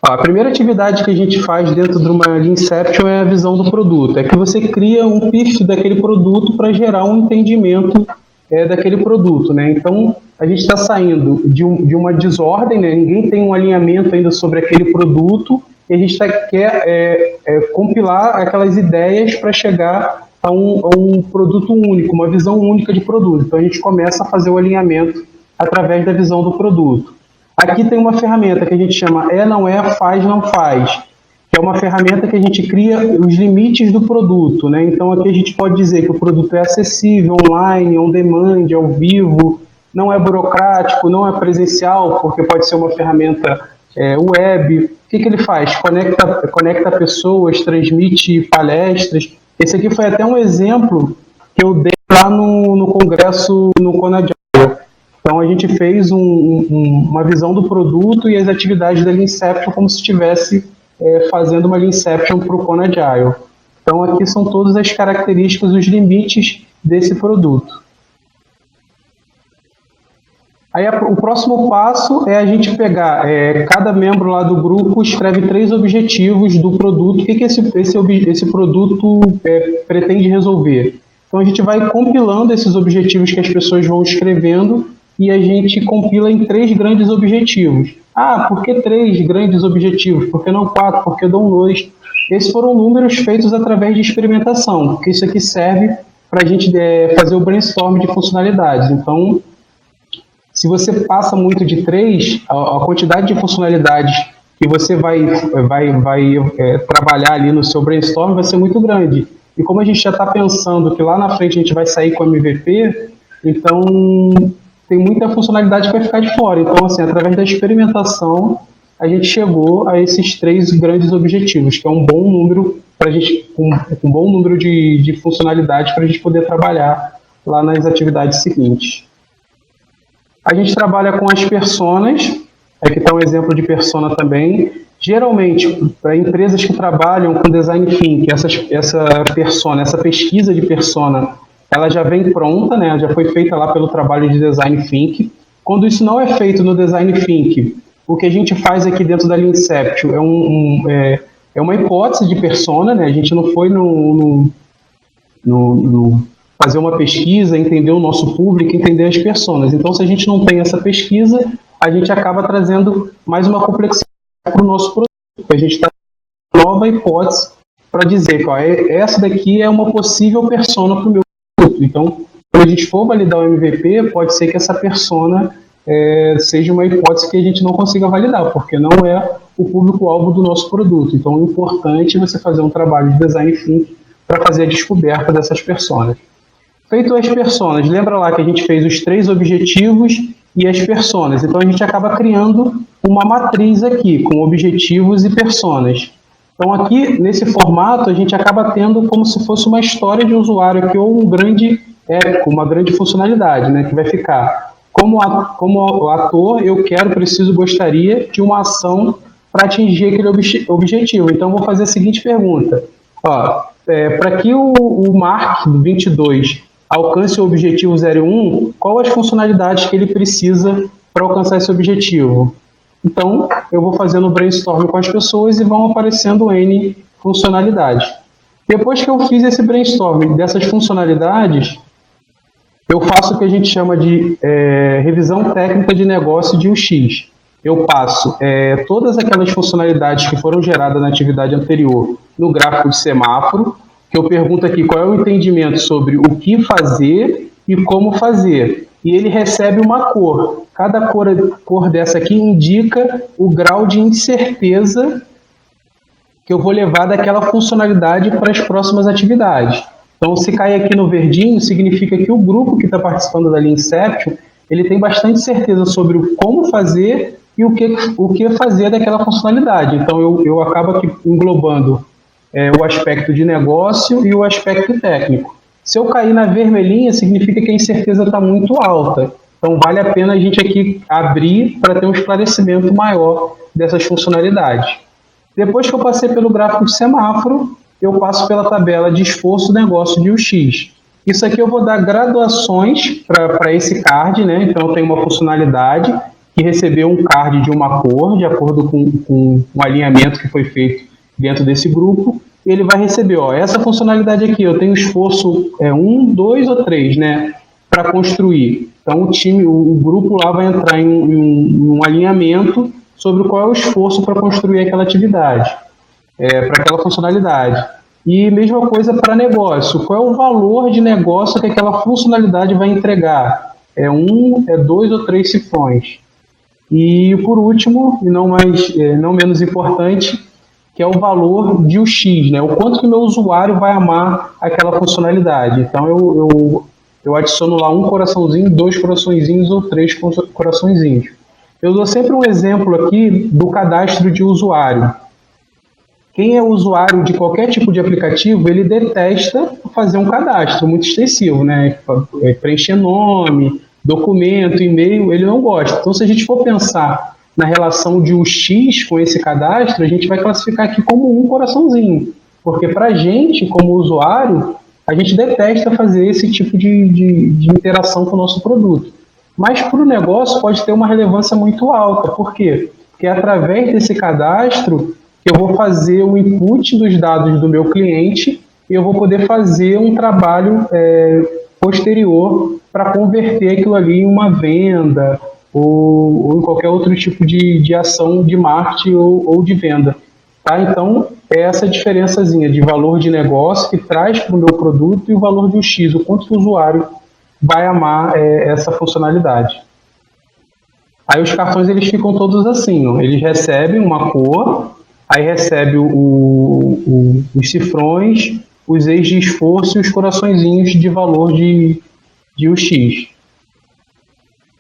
A primeira atividade que a gente faz dentro de uma Lean Inception é a visão do produto. É que você cria um pitch daquele produto para gerar um entendimento daquele produto, né? Então, a gente está saindo de uma desordem, né? Ninguém tem um alinhamento ainda sobre aquele produto e a gente quer compilar aquelas ideias para chegar a um produto único, uma visão única de produto. Então, a gente começa a fazer o alinhamento através da visão do produto. Aqui tem uma ferramenta que a gente chama não é, faz, não faz, que é uma ferramenta que a gente cria os limites do produto, né? Então aqui a gente pode dizer que o produto é acessível, online, on demand, ao vivo, não é burocrático, não é presencial, porque pode ser uma ferramenta web. O que ele faz? Conecta pessoas, transmite palestras. Esse aqui foi até um exemplo que eu dei lá no congresso, no Conagile. Então a gente fez uma visão do produto e as atividades da Lean Inception como se estivesse fazendo uma Lean Inception para o Conagile. Então aqui são todas as características, os limites desse produto. Aí o próximo passo é a gente pegar, cada membro lá do grupo escreve 3 objetivos do produto. O que esse produto pretende resolver? Então a gente vai compilando esses objetivos que as pessoas vão escrevendo e a gente compila em 3 grandes objetivos. Por que 3 grandes objetivos? Por que não 4? Por que não 2? Esses foram números feitos através de experimentação, porque isso aqui serve para a gente fazer o brainstorm de funcionalidades. Então, se você passa muito de 3, a quantidade de funcionalidades que você vai trabalhar ali no seu brainstorm vai ser muito grande. E como a gente já está pensando que lá na frente a gente vai sair com MVP, então tem muita funcionalidade que vai ficar de fora. Então, assim, através da experimentação, a gente chegou a esses 3 grandes objetivos, que é um bom número para a gente, um bom número de funcionalidades para a gente poder trabalhar lá nas atividades seguintes. A gente trabalha com as personas, aqui está um exemplo de persona também. Geralmente, para empresas que trabalham com Design Thinking, essa pesquisa de persona, ela já vem pronta, né? Já foi feita lá pelo trabalho de Design Thinking. Quando isso não é feito no Design Thinking, o que a gente faz aqui dentro da Lean Inception é uma hipótese de persona, né? A gente não foi fazer uma pesquisa, entender o nosso público, entender as personas. Então, se a gente não tem essa pesquisa, a gente acaba trazendo mais uma complexidade para o nosso produto. A gente está com uma nova hipótese para dizer que essa daqui é uma possível persona para o meu produto. Então, quando a gente for validar o MVP, pode ser que essa persona seja uma hipótese que a gente não consiga validar, porque não é o público-alvo do nosso produto. Então, é importante você fazer um trabalho de Design Thinking para fazer a descoberta dessas personas. Feito as personas, lembra lá que a gente fez os 3 objetivos e as personas. Então, a gente acaba criando uma matriz aqui, com objetivos e personas. Então, aqui, nesse formato, a gente acaba tendo como se fosse uma história de usuário aqui, ou uma grande funcionalidade, né, que vai ficar. Como ator, eu preciso, gostaria de uma ação para atingir aquele objetivo. Então, vou fazer a seguinte pergunta. Para que o Mark 22 alcance o objetivo 01, qual as funcionalidades que ele precisa para alcançar esse objetivo? Então, eu vou fazendo brainstorm com as pessoas e vão aparecendo N funcionalidades. Depois que eu fiz esse brainstorm dessas funcionalidades, eu faço o que a gente chama de revisão técnica de negócio de UX. Eu passo todas aquelas funcionalidades que foram geradas na atividade anterior no gráfico de semáforo, que eu pergunto aqui qual é o entendimento sobre o que fazer e como fazer. E ele recebe uma cor. Cada cor dessa aqui indica o grau de incerteza que eu vou levar daquela funcionalidade para as próximas atividades. Então, se cair aqui no verdinho, significa que o grupo que está participando da Inception, ele tem bastante certeza sobre o como fazer e o que fazer daquela funcionalidade. Então, eu acabo aqui englobando o aspecto de negócio e o aspecto técnico. Se eu cair na vermelhinha, significa que a incerteza está muito alta. Então, vale a pena a gente aqui abrir para ter um esclarecimento maior dessas funcionalidades. Depois que eu passei pelo gráfico de semáforo, eu passo pela tabela de esforço negócio de UX. Isso aqui eu vou dar graduações para esse card, né? Então, eu tenho uma funcionalidade que recebeu um card de uma cor, de acordo com o alinhamento que foi feito dentro desse grupo. Ele vai receber, essa funcionalidade aqui, eu tenho esforço 1, 2 ou 3, né, para construir. Então o grupo lá vai entrar em um alinhamento sobre qual é o esforço para construir aquela atividade, para aquela funcionalidade. E mesma coisa para negócio, qual é o valor de negócio que aquela funcionalidade vai entregar? 1, 2 ou 3 cifrões. E por último, e não menos importante, que é o valor de UX, né? O quanto que o meu usuário vai amar aquela funcionalidade. Então, eu adiciono lá 1 coraçãozinho, 2 coraçõezinhos ou 3 coraçõezinhos. Eu dou sempre um exemplo aqui do cadastro de usuário. Quem é usuário de qualquer tipo de aplicativo, ele detesta fazer um cadastro muito extensivo, né? Preencher nome, documento, e-mail, ele não gosta. Então, se a gente for pensar na relação de UX com esse cadastro, a gente vai classificar aqui como 1 coraçãozinho. Porque para a gente, como usuário, a gente detesta fazer esse tipo de interação com o nosso produto. Mas para o negócio pode ter uma relevância muito alta. Por quê? Porque é através desse cadastro que eu vou fazer o input dos dados do meu cliente e eu vou poder fazer um trabalho posterior para converter aquilo ali em uma venda ou em qualquer outro tipo de ação de marketing ou de venda. Tá? Então, é essa diferençazinha de valor de negócio que traz para o meu produto e o valor do X, o quanto o usuário vai amar essa funcionalidade. Aí os cartões eles ficam todos assim, ó. Eles recebem uma cor, aí recebe os cifrões, os ex de esforço e os coraçõezinhos de valor de UX.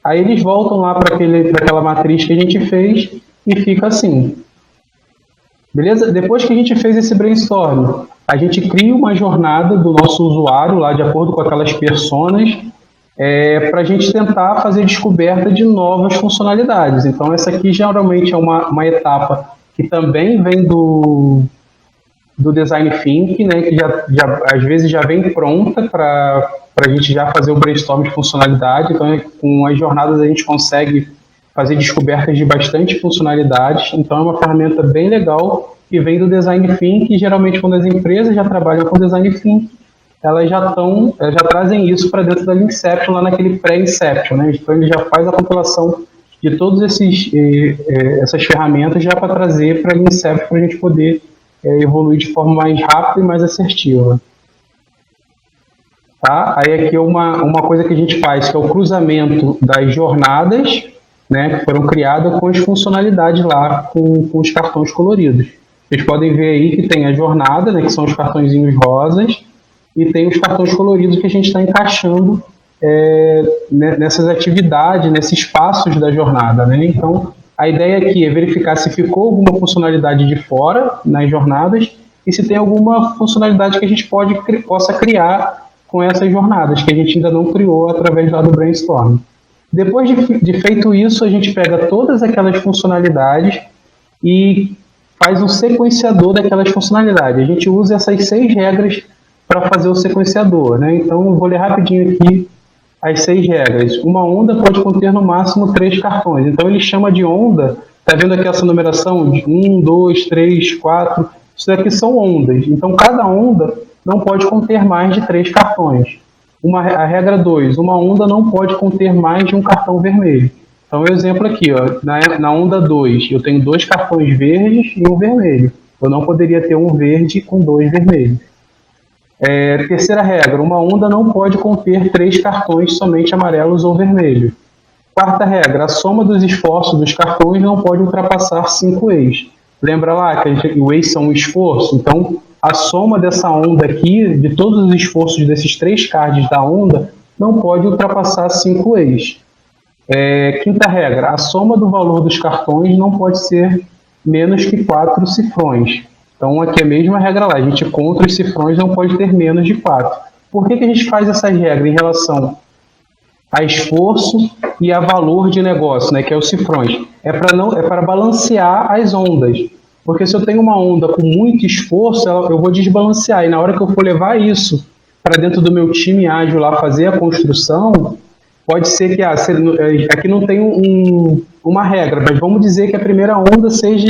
Aí eles voltam lá para aquela matriz que a gente fez e fica assim. Beleza? Depois que a gente fez esse brainstorm, a gente cria uma jornada do nosso usuário, lá de acordo com aquelas personas, para a gente tentar fazer descoberta de novas funcionalidades. Então, essa aqui geralmente é uma etapa que também vem do Design Thinking, né, que às vezes já vem pronta para a gente já fazer o brainstorm de funcionalidade. Então, com as jornadas a gente consegue fazer descobertas de bastante funcionalidades. Então, é uma ferramenta bem legal que vem do Design Thinking. E geralmente, quando as empresas já trabalham com Design Thinking, elas já trazem isso para dentro da Inception, lá naquele pré-Inception, né? Então, ele já faz a compilação de todas essas ferramentas já para trazer para a Inception para a gente poder evoluir de forma mais rápida e mais assertiva. Tá? Aí aqui é uma coisa que a gente faz, que é o cruzamento das jornadas, né, que foram criadas com as funcionalidades lá, com os cartões coloridos. Vocês podem ver aí que tem a jornada, né, que são os cartõezinhos rosas, e tem os cartões coloridos que a gente está encaixando nessas atividades, nesses passos da jornada, né? Então, a ideia aqui é verificar se ficou alguma funcionalidade de fora nas jornadas e se tem alguma funcionalidade que a gente possa criar com essas jornadas, que a gente ainda não criou através lá do brainstorm. Depois de feito isso, a gente pega todas aquelas funcionalidades e faz um sequenciador daquelas funcionalidades. A gente usa essas 6 regras para fazer o sequenciador, né? Então, eu vou ler rapidinho aqui as 6 regras. Uma onda pode conter no máximo 3 cartões. Então ele chama de onda, tá vendo aqui essa numeração? De 1, 2, 3, 4, isso daqui são ondas. Então cada onda não pode conter mais de 3 cartões. A regra 2, uma onda não pode conter mais de um cartão vermelho. Então, o exemplo aqui, ó, na onda 2, eu tenho 2 cartões verdes e um vermelho. Eu não poderia ter um verde com 2 vermelhos. Terceira regra, uma onda não pode conter 3 cartões somente amarelos ou vermelhos. Quarta regra, a soma dos esforços dos cartões não pode ultrapassar 5 E's. Lembra lá que o E's são um esforço? Então, a soma dessa onda aqui, de todos os esforços desses 3 cards da onda, não pode ultrapassar 5 E's. Quinta regra, a soma do valor dos cartões não pode ser menos que 4 cifrões. Então, aqui é a mesma regra lá, a gente conta os cifrões, não pode ter menos de 4. Por que a gente faz essas regras em relação a esforço e a valor de negócio, né, que é os cifrões? É para balancear as ondas. Porque se eu tenho uma onda com muito esforço, eu vou desbalancear. E na hora que eu for levar isso para dentro do meu time ágil lá fazer a construção, pode ser que aqui não tem uma regra, mas vamos dizer que a primeira onda seja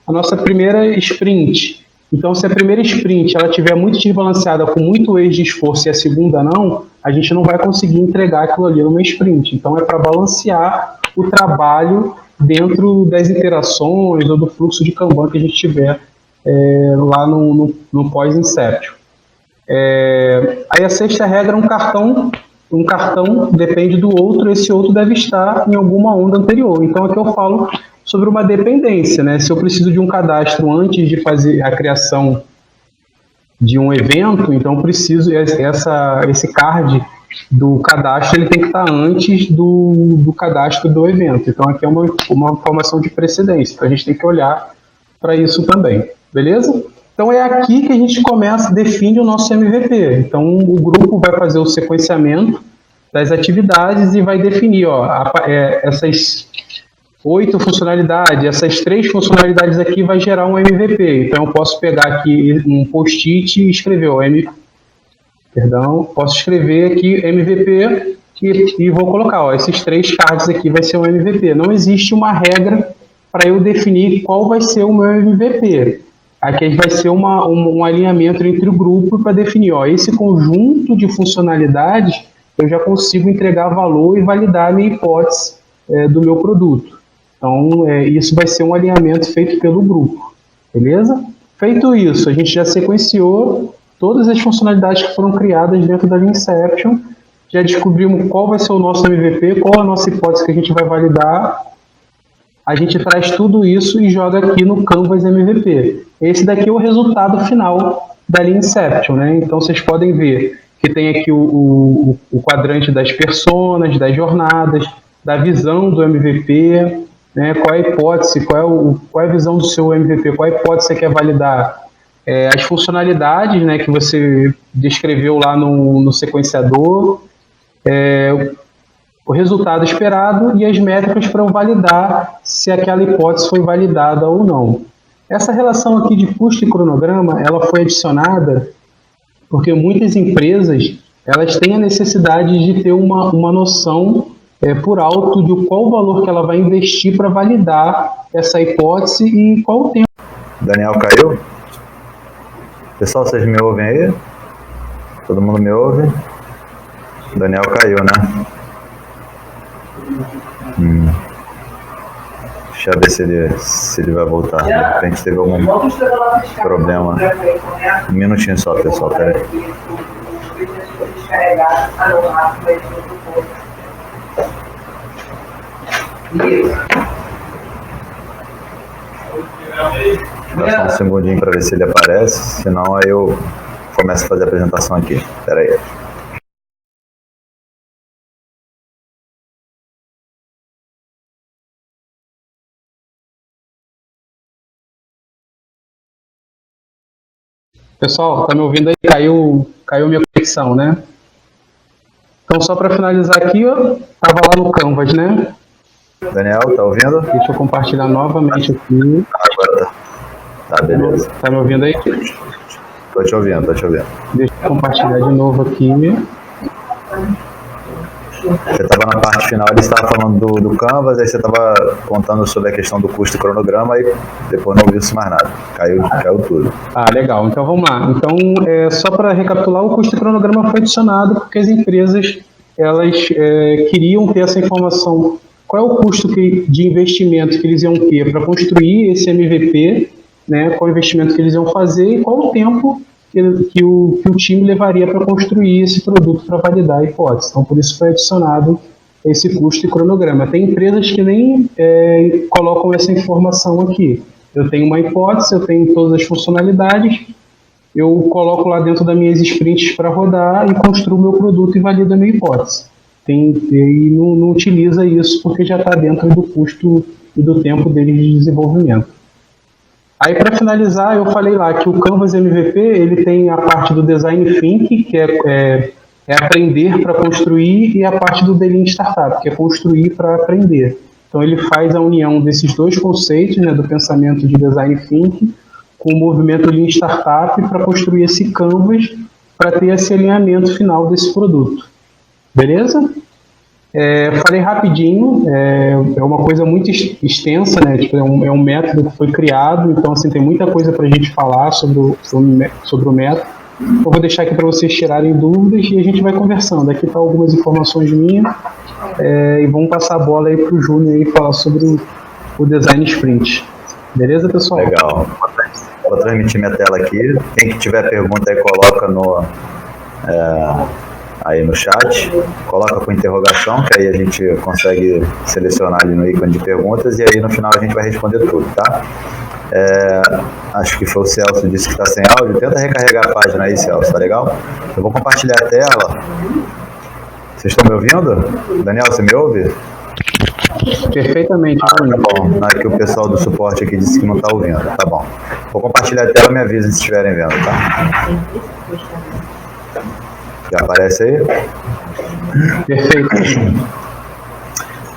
a nossa primeira sprint. Então, se a primeira sprint ela estiver muito desbalanceada, com muito eixo de esforço, e a segunda não, a gente não vai conseguir entregar aquilo ali numa sprint. Então, é para balancear o trabalho dentro das interações ou do fluxo de Kanban que a gente tiver lá no pós-inception. Aí a sexta regra é um cartão depende do outro, esse outro deve estar em alguma onda anterior. Então aqui eu falo sobre uma dependência, né? Se eu preciso de um cadastro antes de fazer a criação de um evento, então eu preciso, esse card do cadastro ele tem que estar antes do cadastro do evento. Então aqui é uma informação de precedência, então a gente tem que olhar para isso também, beleza? Então é aqui que a gente define o nosso MVP. Então o grupo vai fazer o sequenciamento das atividades e vai definir, essas 8 funcionalidades, essas 3 funcionalidades aqui vai gerar um MVP. Então eu posso pegar aqui um post-it e escrever, posso escrever aqui MVP e vou colocar, esses 3 cards aqui vai ser um MVP. Não existe uma regra para eu definir qual vai ser o meu MVP. Aqui vai ser um alinhamento entre o grupo para definir, esse conjunto de funcionalidades eu já consigo entregar valor e validar a minha hipótese do meu produto. Então, isso vai ser um alinhamento feito pelo grupo, beleza? Feito isso, a gente já sequenciou todas as funcionalidades que foram criadas dentro da Inception, já descobrimos qual vai ser o nosso MVP, qual a nossa hipótese que a gente vai validar. A gente traz tudo isso e joga aqui no Canvas MVP. Esse daqui é o resultado final da Inception, né? Então vocês podem ver que tem aqui o quadrante das personas, das jornadas, da visão do MVP, né? Qual é a hipótese, qual é a visão do seu MVP, qual é a hipótese que você quer validar, as funcionalidades, né, que você descreveu lá no sequenciador, o resultado esperado e as métricas para validar se aquela hipótese foi validada ou não. Essa relação aqui de custo e cronograma, ela foi adicionada porque muitas empresas elas têm a necessidade de ter uma noção por alto de qual o valor que ela vai investir para validar essa hipótese e qual o tempo. Daniel caiu? Pessoal, vocês me ouvem aí? Todo mundo me ouve? Daniel caiu, né? Deixa eu ver se ele vai voltar. De repente teve algum problema. Um minutinho só, pessoal. Pera aí. Dá só um segundinho para ver se ele aparece. Senão aí eu começo a fazer a apresentação aqui. Pera aí. Pessoal, tá me ouvindo aí? Caiu minha conexão, né? Então, só para finalizar aqui, tava lá no Canvas, né? Daniel, tá ouvindo? Deixa eu compartilhar novamente aqui. Agora tá. Tá, beleza. Tá me ouvindo aí? Tô te ouvindo. Deixa eu compartilhar de novo aqui. Você estava na parte final, ele estava falando do Canvas, aí você estava contando sobre a questão do custo e cronograma, e depois não ouviu-se mais nada, caiu tudo. Legal, então vamos lá. Então, só para recapitular, o custo e cronograma foi adicionado porque as empresas elas queriam ter essa informação. Qual é o custo de investimento que eles iam ter para construir esse MVP, né? Qual o investimento que eles iam fazer e qual o tempo que o time levaria para construir esse produto para validar a hipótese. Então, por isso foi adicionado esse custo e cronograma. Tem empresas que nem colocam essa informação aqui. Eu tenho uma hipótese, eu tenho todas as funcionalidades, eu coloco lá dentro das minhas sprints para rodar e construo meu produto e valido a minha hipótese. E não utiliza isso porque já está dentro do custo e do tempo deles de desenvolvimento. Aí, para finalizar, eu falei lá que o Canvas MVP ele tem a parte do Design Thinking, que é aprender para construir, e a parte do The Lean Startup, que é construir para aprender. Então, ele faz a união desses dois conceitos, né, do pensamento de Design Thinking, com o movimento Lean Startup para construir esse Canvas, para ter esse alinhamento final desse produto. Beleza? Falei rapidinho, é uma coisa muito extensa, né? Tipo, é um método que foi criado, então assim, tem muita coisa para a gente falar sobre o método. Eu vou deixar aqui para vocês tirarem dúvidas e a gente vai conversando. Aqui tá algumas informações minhas e vamos passar a bola aí para o Júnior aí falar sobre o Design Sprint. Beleza, pessoal? Legal. Vou transmitir minha tela aqui. Quem que tiver pergunta aí, coloca aí no chat, coloca com interrogação, que aí a gente consegue selecionar ali no ícone de perguntas, e aí no final a gente vai responder tudo, tá? Acho que foi o Celso que disse que está sem áudio. Tenta recarregar a página aí, Celso, tá legal? Eu vou compartilhar a tela. Vocês estão me ouvindo? Daniel, você me ouve? Perfeitamente. Tá bom. Não, é que o pessoal do suporte aqui disse que não está ouvindo. Tá bom. Vou compartilhar a tela, me avisa se estiverem vendo, tá? Já aparece aí? Perfeito.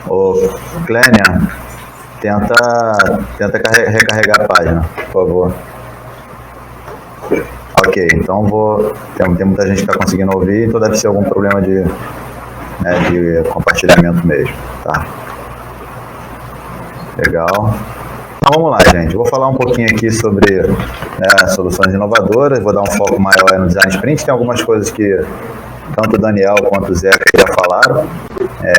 Ô, Clênia, tenta recarregar a página, por favor. Ok, então tem muita gente que está conseguindo ouvir, então deve ser algum problema de compartilhamento mesmo, tá? Legal. Então vamos lá, gente. Eu vou falar um pouquinho aqui sobre soluções inovadoras, vou dar um foco maior no Design Sprint. Tem algumas coisas que tanto o Daniel quanto o Zeca já falaram.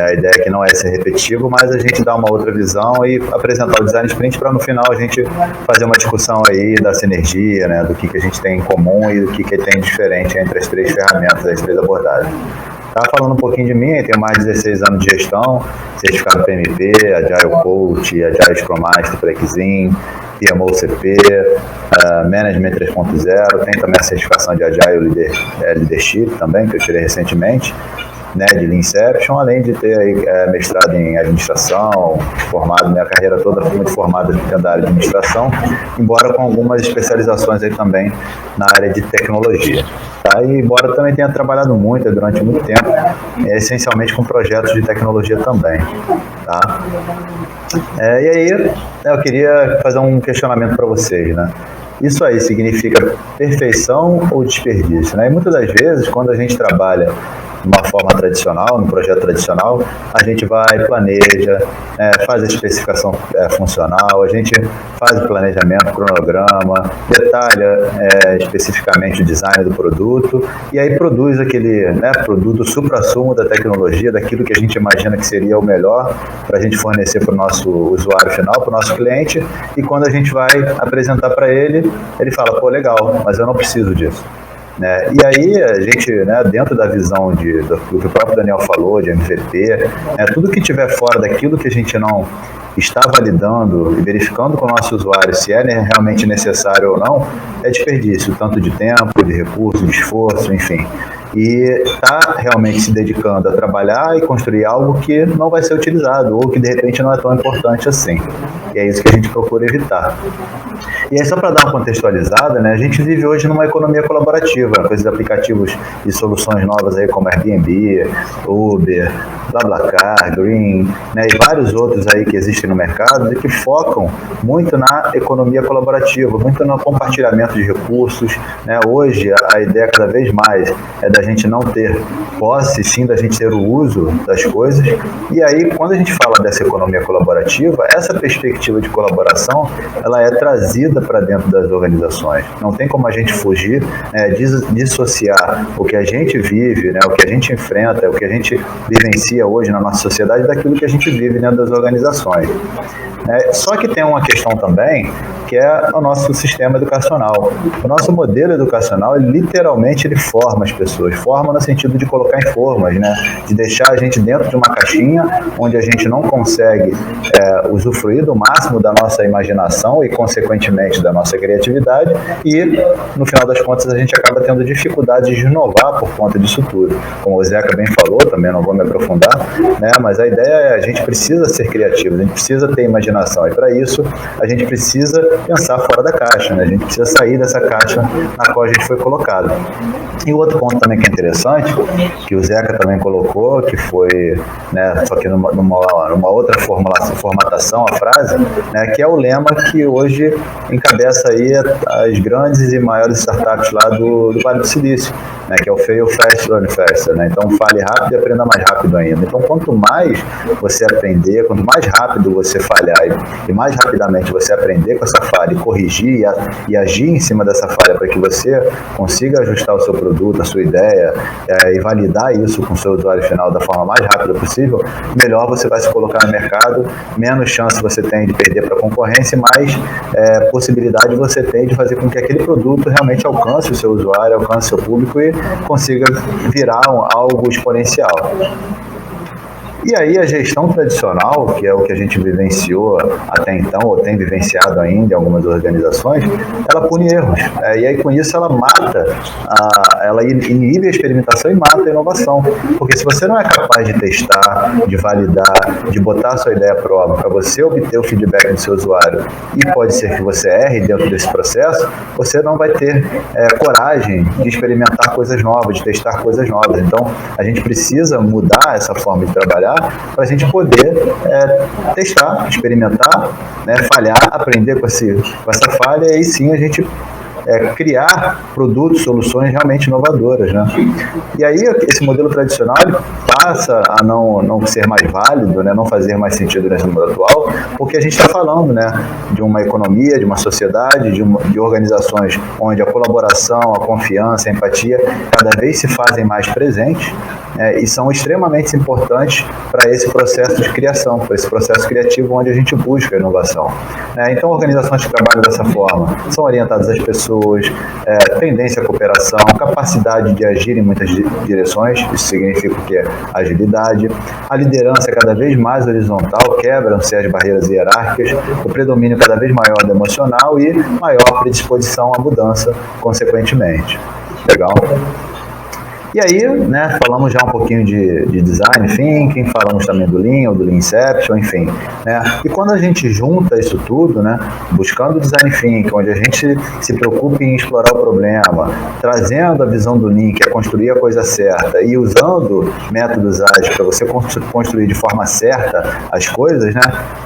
A ideia aqui não é ser repetitivo, mas a gente dá uma outra visão e apresentar o Design Sprint para no final a gente fazer uma discussão aí da sinergia, né, do que a gente tem em comum e do que tem de diferente entre as três ferramentas, as três abordagens. Estava falando um pouquinho de mim, tenho mais de 16 anos de gestão, certificado PMP, Agile Coach, Agile Scrum Master, Prexim, PMO CP, Management 3.0, tem também a certificação de Agile Leadership também, que eu tirei recentemente, né, de Lean Inception, além de ter aí, mestrado em administração, minha carreira toda foi muito formada dentro da área de administração, embora com algumas especializações aí também na área de tecnologia. Tá? E embora também tenha trabalhado muito, durante muito tempo, essencialmente com projetos de tecnologia também. Tá? E aí, eu queria fazer um questionamento para vocês, né? Isso aí significa perfeição ou desperdício, né? E muitas das vezes, quando a gente trabalha de uma forma tradicional, num projeto tradicional, a gente vai, planeja, faz a especificação funcional, a gente faz o planejamento, cronograma, detalha especificamente o design do produto e aí produz aquele produto supra-sumo da tecnologia, daquilo que a gente imagina que seria o melhor para a gente fornecer para o nosso usuário final, para o nosso cliente, e quando a gente vai apresentar para ele, ele fala, pô, legal, mas eu não preciso disso. E aí a gente, dentro da visão do que o próprio Daniel falou, de MVP, tudo que estiver fora daquilo que a gente não está validando e verificando com o nosso usuário se é realmente necessário ou não, é desperdício, tanto de tempo, de recurso, de esforço, enfim. E está realmente se dedicando a trabalhar e construir algo que não vai ser utilizado ou que de repente não é tão importante assim. E é isso que a gente procura evitar. E aí, só para dar uma contextualizada, né, a gente vive hoje numa economia colaborativa, com esses aplicativos e soluções novas aí como Airbnb, Uber, BlaBlaCar, Green, né, e vários outros aí que existem no mercado e que focam muito na economia colaborativa, muito no compartilhamento de recursos, né. Hoje a ideia cada vez mais é da gente não ter posse, sim da gente ter o uso das coisas. E aí, quando a gente fala dessa economia colaborativa, essa perspectiva de colaboração, ela é trazida para dentro das organizações. Não tem como a gente fugir, dissociar o que a gente vive, né, o que a gente enfrenta, o que a gente vivencia hoje na nossa sociedade daquilo que a gente vive dentro das organizações. Só que tem uma questão também, que é o nosso sistema educacional. O nosso modelo educacional, literalmente, ele forma as pessoas. Forma no sentido de colocar em formas, né? De deixar a gente dentro de uma caixinha, onde a gente não consegue usufruir do máximo da nossa imaginação e, consequentemente, da nossa criatividade. E, no final das contas, a gente acaba tendo dificuldade de inovar por conta disso tudo. Como o Zeca bem falou, também não vou me aprofundar, né? Mas a ideia é a gente precisa ser criativo, a gente precisa ter imaginação. E para isso, a gente precisa pensar fora da caixa, né? A gente precisa sair dessa caixa na qual a gente foi colocado. E o outro ponto também que é interessante, que o Zeca também colocou, que foi, né, só que numa outra formatação, a frase, né, que é o lema que hoje encabeça aí as grandes e maiores startups lá do Vale do Silício, né, que é o Fail Fast, Learn Faster, né? Então, fale rápido e aprenda mais rápido ainda. Então, quanto mais você aprender, quanto mais rápido você falhar e mais rapidamente você aprender com essa falha e corrigir e agir em cima dessa falha para que você consiga ajustar o seu produto, a sua ideia e validar isso com o seu usuário final da forma mais rápida possível, melhor você vai se colocar no mercado, menos chance você tem de perder para a concorrência e mais possibilidade você tem de fazer com que aquele produto realmente alcance o seu usuário, alcance o seu público e consiga virar algo exponencial. E aí a gestão tradicional, que é o que a gente vivenciou até então, ou tem vivenciado ainda em algumas organizações, ela pune erros. E aí com isso ela mata, ela inibe a experimentação e mata a inovação. Porque se você não é capaz de testar, de validar, de botar a sua ideia à prova, para você obter o feedback do seu usuário, e pode ser que você erre dentro desse processo, você não vai ter coragem de experimentar coisas novas, de testar coisas novas. Então a gente precisa mudar essa forma de trabalhar para a gente poder testar, experimentar, né, falhar, aprender com essa falha e aí sim a gente criar produtos, soluções realmente inovadoras, né? E aí esse modelo tradicional ele passa a não ser mais válido, né? Não fazer mais sentido nesse mundo atual, porque a gente está falando, né, de uma economia, de uma sociedade, de organizações onde a colaboração, a confiança, a empatia cada vez se fazem mais presentes, e são extremamente importantes para esse processo de criação, para esse processo criativo onde a gente busca a inovação. Então, organizações que trabalham dessa forma são orientadas às pessoas, tendência à cooperação, capacidade de agir em muitas direções, isso significa o quê? Agilidade, a liderança cada vez mais horizontal, quebram-se as barreiras hierárquicas, o predomínio cada vez maior do emocional e maior predisposição à mudança, consequentemente. Legal? E aí, né, falamos já um pouquinho de design thinking, falamos também do Lean ou do Lean Inception, enfim, né? E quando a gente junta isso tudo, né, buscando o design thinking, onde a gente se preocupa em explorar o problema, trazendo a visão do Lean, que é construir a coisa certa, e usando métodos ágeis para você construir de forma certa as coisas, né,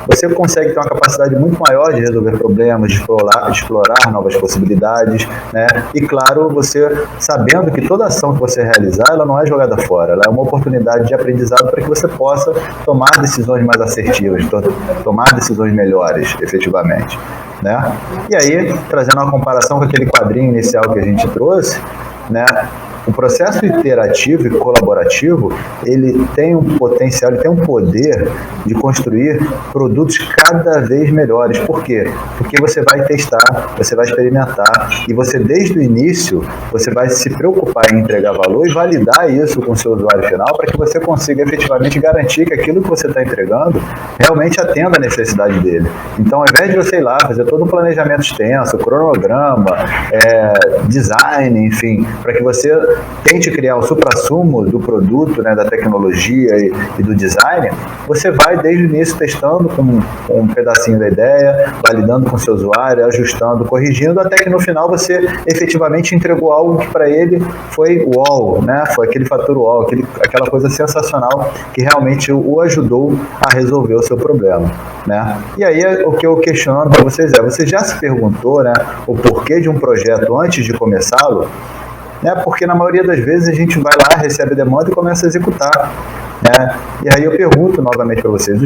você consegue ter uma capacidade muito maior de resolver problemas, de explorar novas possibilidades, né? E claro, você sabendo que toda ação que você realizar, ela não é jogada fora, ela é uma oportunidade de aprendizado para que você possa tomar decisões mais assertivas, tomar decisões melhores, efetivamente, né? E aí, trazendo uma comparação com aquele quadrinho inicial que a gente trouxe, né? O processo iterativo e colaborativo, ele tem um potencial, ele tem um poder de construir produtos cada vez melhores. Por quê? Porque você vai testar, você vai experimentar e você, desde o início, você vai se preocupar em entregar valor e validar isso com o seu usuário final para que você consiga efetivamente garantir que aquilo que você está entregando realmente atenda a necessidade dele. Então, ao invés de você ir lá fazer todo um planejamento extenso, cronograma, design, enfim, para que você tente criar o suprassumo do produto, né, da tecnologia e do design, você vai desde o início testando com um pedacinho da ideia, validando com o seu usuário, ajustando, corrigindo, até que no final você efetivamente entregou algo que para ele foi wow, né? Foi aquele fator wow, aquela coisa sensacional que realmente o ajudou a resolver o seu problema, né? E aí o que eu questiono para vocês você já se perguntou, né, o porquê de um projeto antes de começá-lo? Né? Porque na maioria das vezes a gente vai lá, recebe a demanda e começa a executar. Né? E aí eu pergunto novamente para vocês,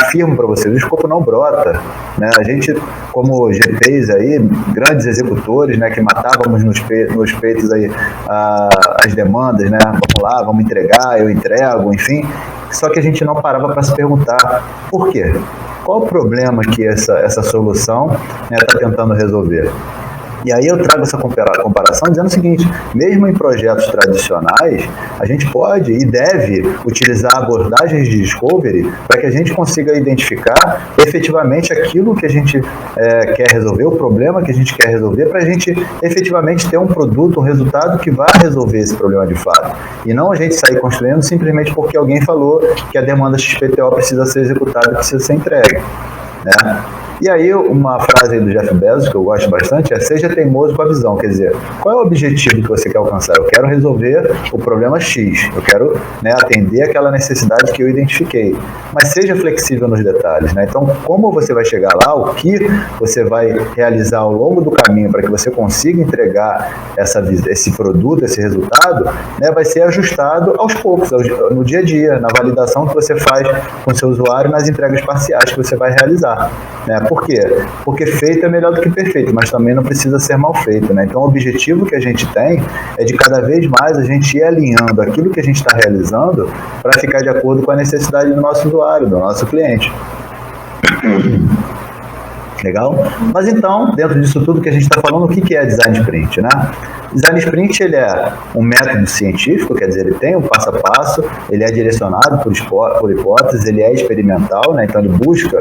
afirmo para vocês, o escopo não brota. Né? A gente, como GPs aí, grandes executores, né, que matávamos nos peitos aí as demandas, né? Vamos lá, vamos entregar, eu entrego, enfim. Só que a gente não parava para se perguntar por quê? Qual o problema que essa solução está tentando resolver? E aí eu trago essa comparação dizendo o seguinte, mesmo em projetos tradicionais, a gente pode e deve utilizar abordagens de discovery para que a gente consiga identificar efetivamente aquilo que a gente quer resolver, o problema que a gente quer resolver, para a gente efetivamente ter um produto, um resultado que vá resolver esse problema de fato. E não a gente sair construindo simplesmente porque alguém falou que a demanda XPTO precisa ser executada, precisa ser entregue. Né? E aí uma frase do Jeff Bezos que eu gosto bastante é: seja teimoso com a visão. Quer dizer, qual é o objetivo que você quer alcançar? Eu quero resolver o problema X, eu quero, né, atender aquela necessidade que eu identifiquei, mas seja flexível nos detalhes, né? Então, como você vai chegar lá, o que você vai realizar ao longo do caminho para que você consiga entregar esse produto, esse resultado, né, vai ser ajustado aos poucos, no dia a dia, na validação que você faz com o seu usuário, nas entregas parciais que você vai realizar, né? Por quê? Porque feito é melhor do que perfeito, mas também não precisa ser mal feito, né? Então o objetivo que a gente tem é de cada vez mais a gente ir alinhando aquilo que a gente está realizando para ficar de acordo com a necessidade do nosso usuário, do nosso cliente. Legal? Mas então, dentro disso tudo que a gente está falando, o que é Design Sprint, né? Design Sprint, ele é um método científico, quer dizer, ele tem um passo a passo, ele é direcionado por hipóteses, ele é experimental, né? Então ele busca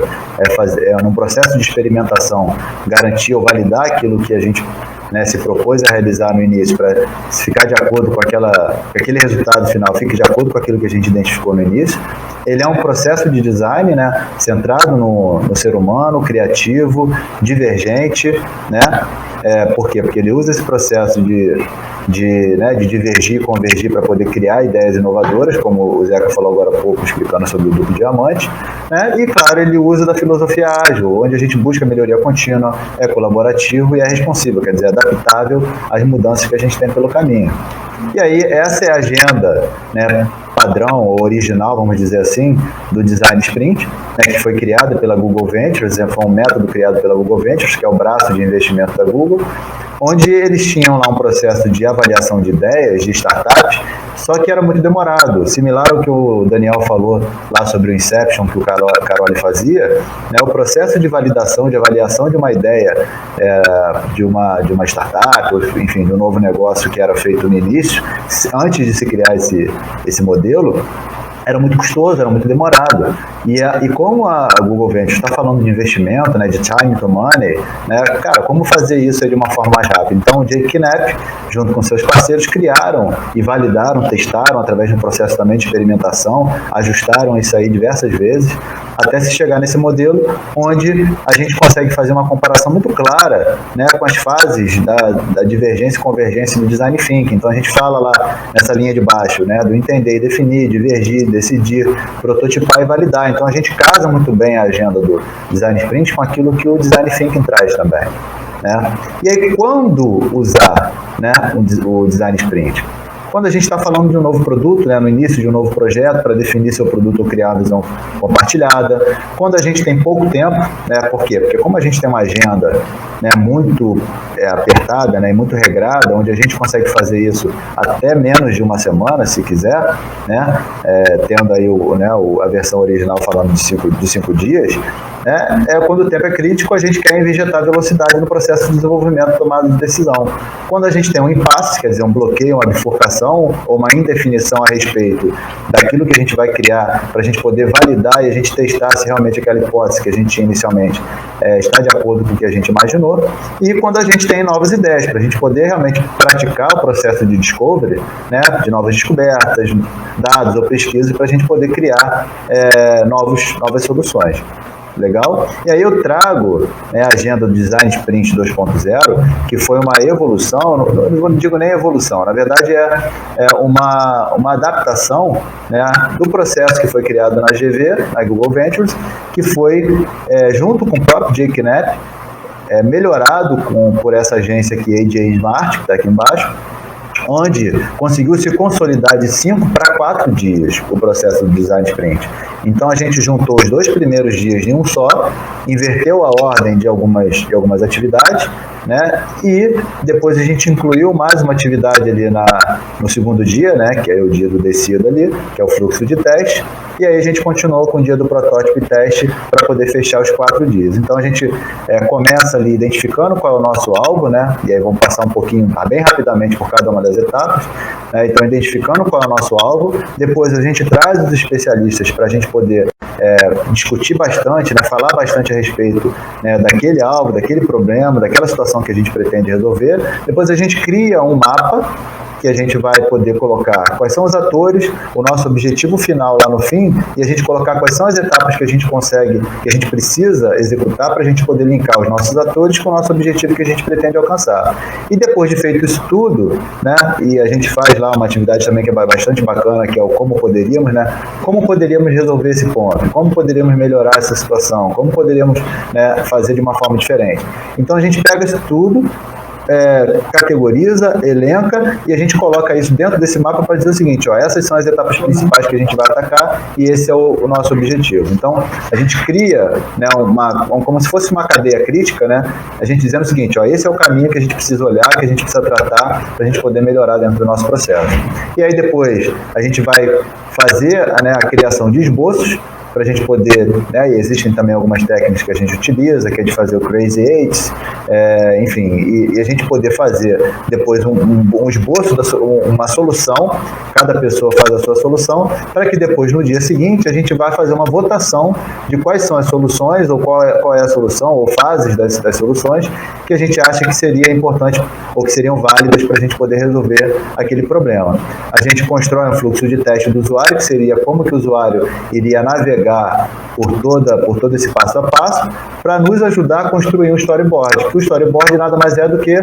num processo de experimentação, garantir ou validar aquilo que a gente, né, se propôs a realizar no início, para ficar de acordo com aquele resultado final, fique de acordo com aquilo que a gente identificou no início. Ele é um processo de design, né, centrado no ser humano, criativo, divergente, né? Por quê? Porque ele usa esse processo de divergir e convergir para poder criar ideias inovadoras, como o Zeca falou agora há pouco, explicando sobre o duplo diamante, né? E, claro, ele usa da filosofia ágil, onde a gente busca melhoria contínua, é colaborativo e é responsivo, quer dizer, adaptável às mudanças que a gente tem pelo caminho. E aí, essa é a agenda, né, padrão ou original, vamos dizer assim, do Design Sprint, né, que foi criada pela Google Ventures, foi um método criado pela Google Ventures, que é o braço de investimento da Google, onde eles tinham lá um processo de avaliação de ideias, de startups, só que era muito demorado, similar ao que o Daniel falou lá sobre o Inception, que o Caroli fazia, né, o processo de validação, de avaliação de uma ideia, de uma startup, enfim, de um novo negócio que era feito no início, antes de se criar esse modelo, era muito custoso, era muito demorado. E como a Google Ventures está falando de investimento, né, de time to money, né, cara, como fazer isso de uma forma mais rápida? Então, o Jake Knapp, junto com seus parceiros, criaram e validaram, testaram através de um processo também de experimentação, ajustaram isso aí diversas vezes, até se chegar nesse modelo onde a gente consegue fazer uma comparação muito clara, né, com as fases da divergência e convergência do Design Thinking. Então, a gente fala lá nessa linha de baixo, né, do entender, definir, divergir, decidir, prototipar e validar. Então a gente casa muito bem a agenda do Design Sprint com aquilo que o Design Thinking traz também, né? E aí, quando usar, né, o Design Sprint? Quando a gente está falando de um novo produto, né, no início de um novo projeto, para definir seu produto ou criar uma visão compartilhada. Quando a gente tem pouco tempo, né, por quê? Porque como a gente tem uma agenda, né, muito apertada, né, e muito regrada, onde a gente consegue fazer isso até menos de uma semana, se quiser, né, tendo aí a versão original falando de 5 dias, quando o tempo é crítico, a gente quer injetar velocidade no processo de desenvolvimento e tomada de decisão. Quando a gente tem um impasse, quer dizer, um bloqueio, uma bifurcação, definição ou uma indefinição a respeito daquilo que a gente vai criar para a gente poder validar e a gente testar se realmente aquela hipótese que a gente tinha inicialmente está de acordo com o que a gente imaginou, e quando a gente tem novas ideias, para a gente poder realmente praticar o processo de discovery, né, de novas descobertas, dados ou pesquisas, para a gente poder criar novas soluções. Legal? E aí eu trago a agenda do Design Sprint 2.0, que foi uma evolução, não digo nem evolução, na verdade é uma adaptação, né, do processo que foi criado na GV, na Google Ventures, que foi, junto com o próprio Jake Knapp, melhorado por essa agência aqui, AJ Smart, que está aqui embaixo, onde conseguiu se consolidar de 5 para 4 dias o processo do Design Sprint. Então a gente juntou os 2 primeiros dias em um só, inverteu a ordem de algumas atividades, né? E depois a gente incluiu mais uma atividade ali no segundo dia, né? Que é o dia do descido ali, que é o fluxo de teste. E aí a gente continuou com o dia do protótipo e teste para poder fechar os 4 dias. Então a gente começa ali identificando qual é o nosso alvo, né? E aí vamos passar um pouquinho, bem rapidamente por cada uma das etapas. Então identificando qual é o nosso alvo. Depois a gente traz os especialistas para a gente poder discutir bastante, né? Falar bastante a respeito, né, daquele alvo, daquele problema, daquela situação que a gente pretende resolver. Depois a gente cria um mapa que a gente vai poder colocar quais são os atores, o nosso objetivo final lá no fim, e a gente colocar quais são as etapas que a gente consegue, que a gente precisa executar para a gente poder linkar os nossos atores com o nosso objetivo que a gente pretende alcançar. E depois de feito isso tudo, né, e a gente faz lá uma atividade também que é bastante bacana, que é o como poderíamos, né, como poderíamos resolver esse ponto, como poderíamos melhorar essa situação, como poderíamos, né, fazer de uma forma diferente. Então a gente pega isso tudo, categoriza, elenca, e a gente coloca isso dentro desse mapa para dizer o seguinte, essas são as etapas principais que a gente vai atacar e esse é o nosso objetivo. Então, a gente cria, né, como se fosse uma cadeia crítica, né, a gente dizendo o seguinte, esse é o caminho que a gente precisa olhar, que a gente precisa tratar para a gente poder melhorar dentro do nosso processo. E aí depois a gente vai fazer, né, a criação de esboços, para a gente poder, né, e existem também algumas técnicas que a gente utiliza, que é de fazer o Crazy Eights, enfim, e a gente poder fazer depois um esboço, uma solução, cada pessoa faz a sua solução, para que depois no dia seguinte a gente vai fazer uma votação de quais são as soluções, ou qual é a solução, ou fases das soluções, que a gente acha que seria importante, ou que seriam válidas para a gente poder resolver aquele problema. A gente constrói um fluxo de teste do usuário, que seria como que o usuário iria navegar por todo esse passo a passo, para nos ajudar a construir um storyboard. Que o storyboard nada mais é do que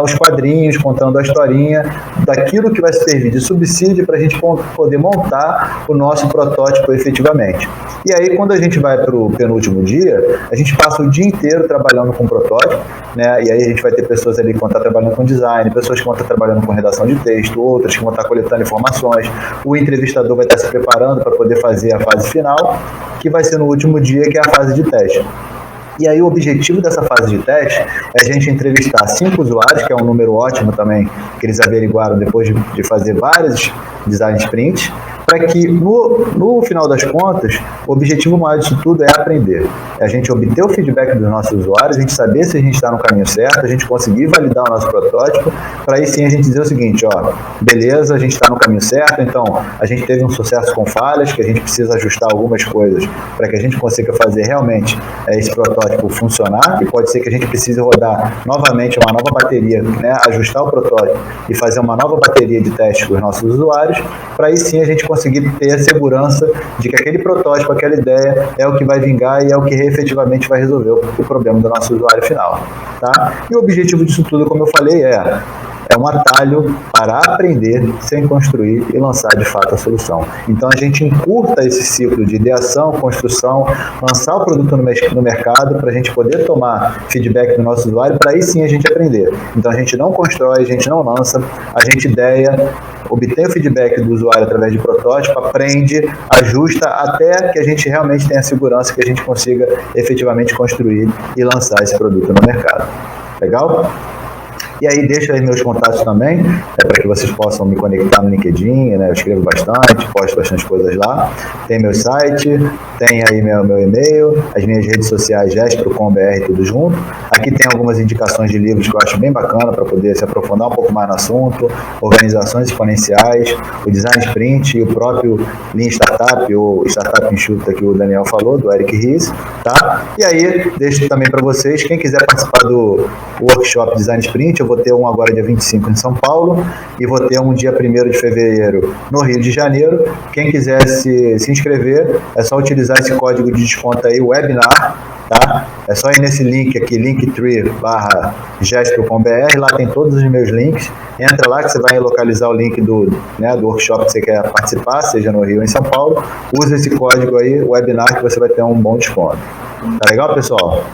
os quadrinhos contando a historinha daquilo que vai servir de subsídio para a gente poder montar o nosso protótipo efetivamente. E aí, quando a gente vai para o penúltimo dia, a gente passa o dia inteiro trabalhando com o protótipo, né? E aí a gente vai ter pessoas ali que vão estar trabalhando com design, pessoas que vão estar trabalhando com redação de texto, outras que vão estar coletando informações, o entrevistador vai estar se preparando para poder fazer a fase final, que vai ser no último dia, que é a fase de teste. E aí o objetivo dessa fase de teste é a gente entrevistar 5 usuários, que é um número ótimo também, que eles averiguaram depois de fazer vários design sprints, para que no final das contas, o objetivo maior disso tudo é aprender. É a gente obter o feedback dos nossos usuários, a gente saber se a gente está no caminho certo, a gente conseguir validar o nosso protótipo, para aí sim a gente dizer o seguinte, beleza, a gente está no caminho certo, então a gente teve um sucesso com falhas, que a gente precisa ajustar algumas coisas para que a gente consiga fazer realmente esse protótipo funcionar, e pode ser que a gente precise rodar novamente uma nova bateria, né, ajustar o protótipo e fazer uma nova bateria de teste com os nossos usuários, para aí sim a gente conseguir ter a segurança de que aquele protótipo, aquela ideia é o que vai vingar e é o que efetivamente vai resolver o problema do nosso usuário final. Tá? E o objetivo disso tudo, como eu falei, é um atalho para aprender sem construir e lançar de fato a solução. Então a gente encurta esse ciclo de ideação, construção, lançar o produto no mercado para a gente poder tomar feedback do nosso usuário, para aí sim a gente aprender. Então a gente não constrói, a gente não lança, a gente ideia, obtém o feedback do usuário através de protótipo, aprende, ajusta até que a gente realmente tenha segurança que a gente consiga efetivamente construir e lançar esse produto no mercado. Legal? E aí deixa aí meus contatos também, para que vocês possam me conectar no LinkedIn, né? Eu escrevo bastante, posto bastante coisas lá. Tem meu site, tem aí meu e-mail, as minhas redes sociais, gestro.com.br, tudo junto. Aqui tem algumas indicações de livros que eu acho bem bacana para poder se aprofundar um pouco mais no assunto, organizações exponenciais, o Design Sprint e o próprio Lean Startup, ou Startup Enxuta que o Daniel falou, do Eric Ries, tá? E aí, deixo também para vocês, quem quiser participar do workshop Design Sprint, eu vou ter um agora dia 25 em São Paulo e vou ter um dia 1º de fevereiro no Rio de Janeiro. Quem quiser se inscrever, é só utilizar esse código de desconto aí, webinar, tá? É só ir nesse link aqui, linktree/gestro.com.br, lá tem todos os meus links. Entra lá que você vai localizar o link do workshop que você quer participar, seja no Rio ou em São Paulo. Usa esse código aí, webinar, que você vai ter um bom desconto. Tá legal, pessoal?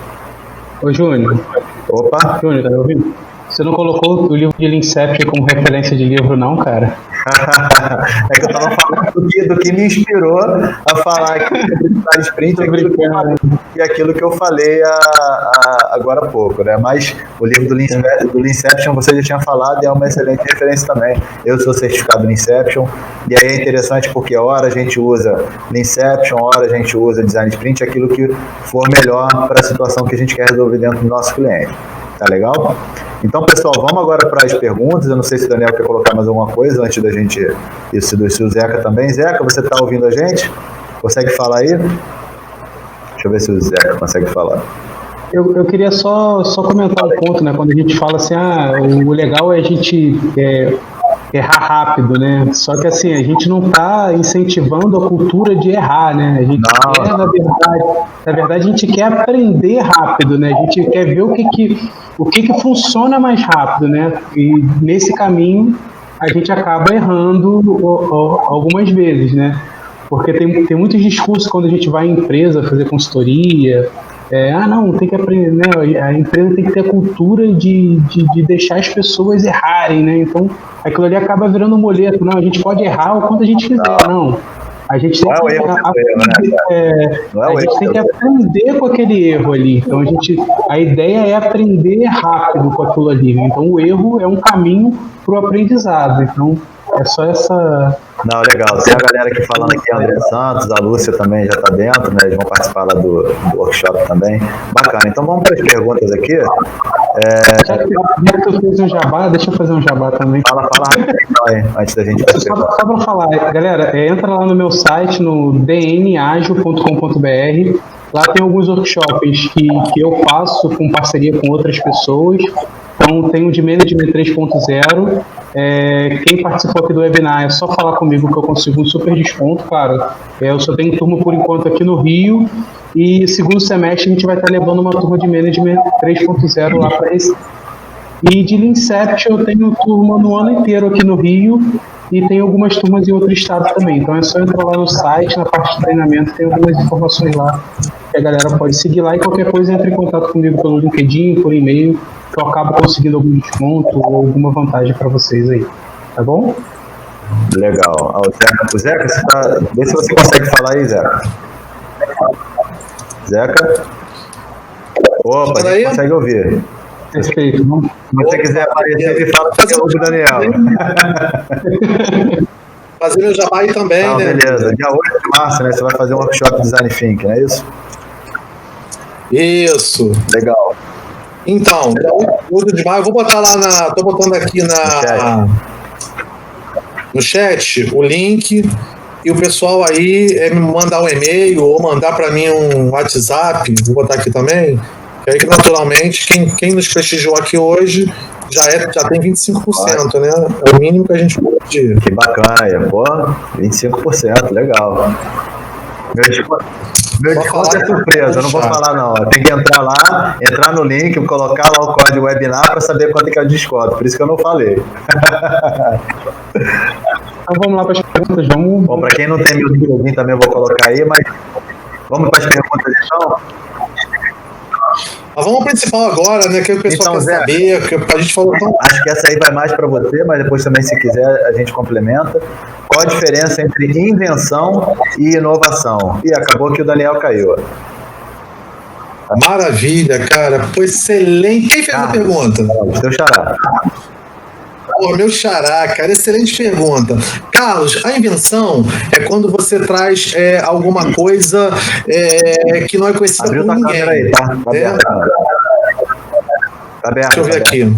Ô, Júnior. Opa! Júnior, tá me ouvindo? Você não colocou o livro de Leancept como referência de livro, não, cara? É que eu tava falando do que me inspirou a falar aqui do Sprint e aquilo que eu falei agora há pouco, né? Mas o livro do Leanception você já tinha falado e é uma excelente referência também. Eu sou certificado Leanception e aí é interessante porque hora a gente usa Leanception, hora a gente usa Design Sprint, aquilo que for melhor para a situação que a gente quer resolver dentro do nosso cliente. Tá legal? Então, pessoal, vamos agora para as perguntas. Eu não sei se o Daniel quer colocar mais alguma coisa antes da gente... Isso do Zeca também. Zeca, você está ouvindo a gente? Consegue falar aí? Deixa eu ver se o Zeca consegue falar. Eu queria só comentar um ponto, né? Quando a gente fala assim, o legal é a gente errar rápido, né? Só que assim, a gente não está incentivando a cultura de errar, né? A gente quer, na verdade, a gente quer aprender rápido, né? A gente quer ver o que funciona mais rápido, né? E nesse caminho a gente acaba errando algumas vezes, né? Porque tem muitos discursos quando a gente vai em empresa fazer consultoria. Não, tem que aprender, né? A empresa tem que ter a cultura de deixar as pessoas errarem, né? Então, aquilo ali acaba virando um moleto. Não, a gente pode errar o quanto a gente quiser, não. A gente tem que aprender com aquele erro ali. Então, a ideia é aprender rápido com aquilo ali, né? Então, o erro é um caminho para o aprendizado. Então, é só essa... Não, legal. Tem a galera aqui falando aqui, André Santos, a Lúcia também já está dentro, né? Eles vão participar lá do workshop também. Bacana. Então vamos para as perguntas aqui. Já que tu fez um jabá, deixa eu fazer um jabá também. Fala rapidinho aí, antes da gente fazer. Só para falar, galera, entra lá no meu site, no dnagil.com.br. Lá tem alguns workshops que eu faço com parceria com outras pessoas. Então, tem o de Management 3.0. Quem participou aqui do webinar é só falar comigo que eu consigo um super desconto, claro. Eu só tenho turma por enquanto aqui no Rio. E segundo semestre a gente vai estar levando uma turma de Management 3.0 lá para esse. E de Leancept eu tenho turma no ano inteiro aqui no Rio. E tem algumas turmas em outro estado também. Então é só entrar lá no site, na parte de treinamento, tem algumas informações lá que a galera pode seguir lá. E qualquer coisa entre em contato comigo pelo LinkedIn, por e-mail, que eu acabo conseguindo algum desconto ou alguma vantagem para vocês aí. Tá bom? Legal. O Zeca, vê se você consegue falar aí, Zeca. Zeca? Opa, a gente consegue ouvir. Perfeito. Se você quiser aparecer, me fala que eu o Daniel. Fazer meu jabá aí também, né? Beleza. Dia 8 de março, né? Você vai fazer um workshop de Design Thinking, não é isso? Isso. Legal. Então, 8 de maio, eu vou botar lá tô botando aqui no chat o link e o pessoal aí me mandar um e-mail ou mandar para mim um WhatsApp, vou botar aqui também, que aí que naturalmente quem nos prestigiou aqui hoje já tem 25%, né? É o mínimo que a gente pode pedir. Que bacana, pô, 25%, legal. Meu desconto é surpresa, eu não vou falar não. Tem que entrar no link, colocar lá o código webinar para saber quanto que é o desconto. Por isso que eu não falei. Então vamos lá para as perguntas. Bom, para quem não tem meu LinkedIn também eu vou colocar aí, mas vamos para as perguntas então. Mas vamos ao principal agora, né? Que o pessoal quer saber, que a gente falou tão... Acho que essa aí vai mais para você, mas depois também, se quiser, a gente complementa. Qual a diferença entre invenção e inovação? E acabou que o Daniel caiu. Maravilha, cara. Foi excelente. Quem fez a pergunta? Seu xará. Pô, meu xará, cara, excelente pergunta. Carlos, a invenção é quando você traz alguma coisa que não é conhecida por ninguém. Câmera aí, tá? Tá aberto. Tá aberto. Deixa eu ver aqui.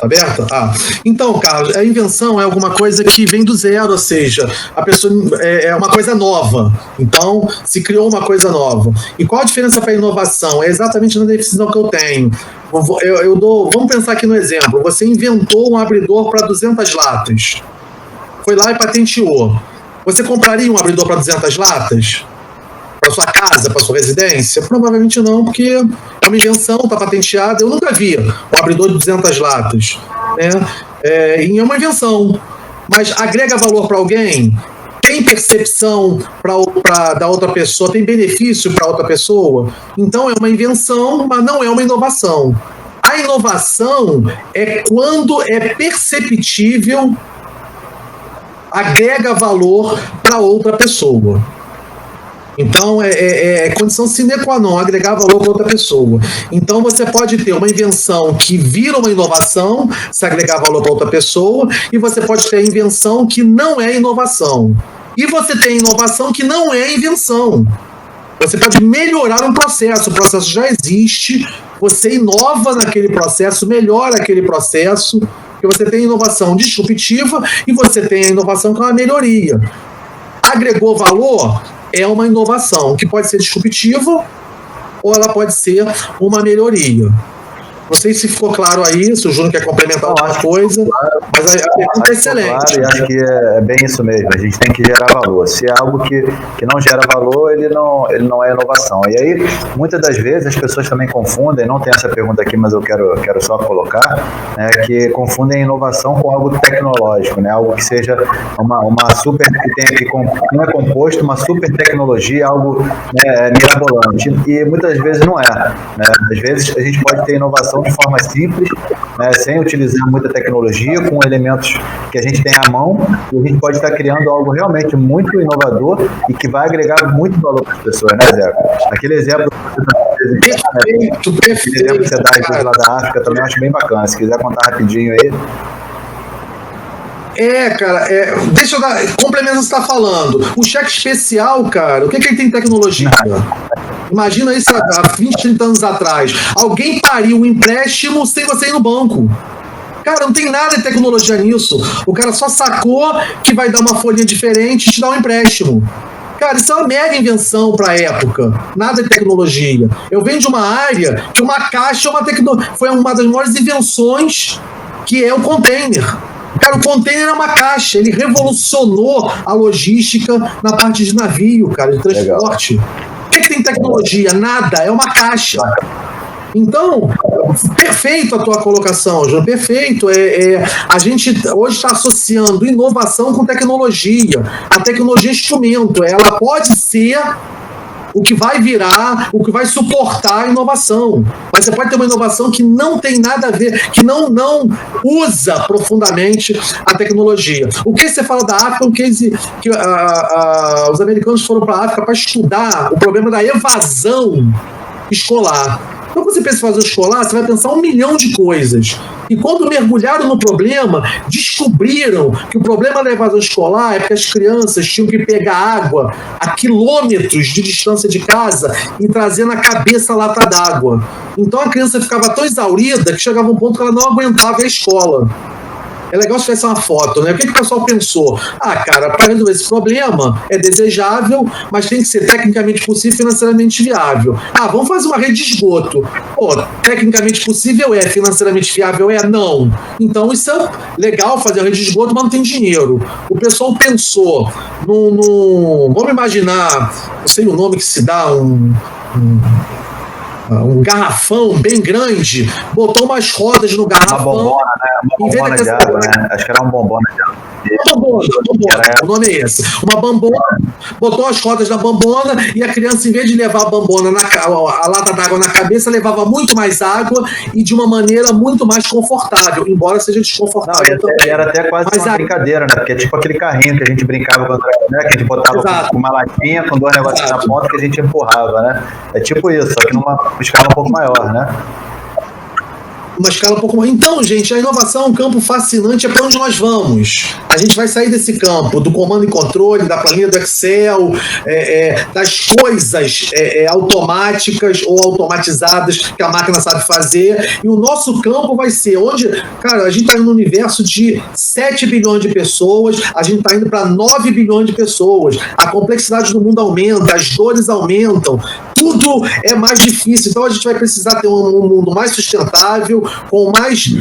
Tá aberto? Então, Carlos, a invenção é alguma coisa que vem do zero, ou seja, a pessoa é uma coisa nova. Então, se criou uma coisa nova. E qual a diferença para a inovação? É exatamente na definição que eu tenho. Vamos pensar aqui no exemplo. Você inventou um abridor para 200 latas. Foi lá e patenteou. Você compraria um abridor para 200 latas? Para sua casa, para sua residência? Provavelmente não, porque é uma invenção, está patenteada. Eu nunca vi um abridor de 200 latas. E é uma invenção. Mas agrega valor para alguém? Tem percepção da outra pessoa? Tem benefício para outra pessoa? Então é uma invenção, mas não é uma inovação. A inovação é quando é perceptível, agrega valor para outra pessoa. Então, é condição sine qua non, agregar valor para outra pessoa. Então, você pode ter uma invenção que vira uma inovação, se agregar valor para outra pessoa, e você pode ter a invenção que não é inovação. E você tem a inovação que não é invenção. Você pode melhorar um processo, o processo já existe, você inova naquele processo, melhora aquele processo, e você tem a inovação disruptiva e você tem a inovação que é uma melhoria. Agregou valor? É uma inovação, que pode ser disruptiva ou ela pode ser uma melhoria. Não sei se ficou claro aí, se o Júnior quer complementar alguma coisa, mas a pergunta é excelente. Claro, e acho que é bem isso mesmo, a gente tem que gerar valor. Se é algo que não gera valor, ele não é inovação. E aí, muitas das vezes, as pessoas também confundem, não tem essa pergunta aqui, mas eu quero só colocar, que confundem inovação com algo tecnológico, algo que seja uma super, que não é composto, uma super tecnologia, algo mirabolante. E muitas vezes não é. Às vezes a gente pode ter inovação de forma simples, sem utilizar muita tecnologia, com elementos que a gente tem à mão, e a gente pode estar criando algo realmente muito inovador e que vai agregar muito valor para as pessoas, né, Zé? Aquele exemplo perfeito, que você dá lá da África também eu acho bem bacana. Se quiser contar rapidinho aí. Cara, deixa eu complementar o que você está falando. O cheque especial, cara, o que ele tem tecnologia? Imagina isso há 20, 30 anos atrás. Alguém pariu um empréstimo sem você ir no banco. Cara, não tem nada de tecnologia nisso. O cara só sacou que vai dar uma folhinha diferente e te dar um empréstimo. Cara, isso é uma mega invenção para a época. Nada de tecnologia. Eu venho de uma área que uma caixa foi uma das maiores invenções, que é o container. Cara, o container é uma caixa. Ele revolucionou a logística na parte de navio, cara, de transporte. Legal. O que tem tecnologia? Nada. É uma caixa. Então, perfeito a tua colocação, João, perfeito. A gente hoje está associando inovação com tecnologia. A tecnologia é instrumento, ela pode ser o que vai virar, o que vai suportar a inovação. Mas você pode ter uma inovação que não tem nada a ver, que não usa profundamente a tecnologia. O que você fala da África, o case que os americanos foram para a África para estudar o problema da evasão escolar. Então, quando você pensa em evasão escolar, você vai pensar 1 milhão de coisas. E quando mergulharam no problema, descobriram que o problema da evasão escolar é porque as crianças tinham que pegar água a quilômetros de distância de casa e trazer na cabeça a lata d'água. Então a criança ficava tão exaurida que chegava um ponto que ela não aguentava a escola. É legal se tivesse uma foto, né? O que o pessoal pensou? Cara, para resolver esse problema é desejável, mas tem que ser tecnicamente possível e financeiramente viável. Vamos fazer uma rede de esgoto. Tecnicamente possível financeiramente viável não. Então isso é legal fazer a rede de esgoto, mas não tem dinheiro. O pessoal pensou vamos imaginar, não sei o nome que se dá, um garrafão bem grande, botou umas rodas no garrafão. Uma bombona de água, né? Acho que era um bombona de água. O nome é esse. Uma bambona, botou as rodas na bambona e a criança, em vez de levar a bambona, a lata d'água na cabeça, levava muito mais água e de uma maneira muito mais confortável, embora seja desconfortável também. Era até quase uma brincadeira, né? Porque é tipo aquele carrinho que a gente brincava quando era, né? Que a gente botava com uma latinha, com 2 negócios na ponta que a gente empurrava, né? É tipo isso, só que numa escala um pouco maior, né? Uma escala um pouco maior. Então, gente, a inovação é um campo fascinante, é para onde nós vamos. A gente vai sair desse campo do comando e controle, da planilha do Excel, das coisas automáticas ou automatizadas que a máquina sabe fazer, e o nosso campo vai ser onde, cara, a gente está indo no universo de 7 bilhões de pessoas, a gente está indo para 9 bilhões de pessoas, a complexidade do mundo aumenta, as dores aumentam, tudo é mais difícil, então a gente vai precisar ter um mundo mais sustentável, com mais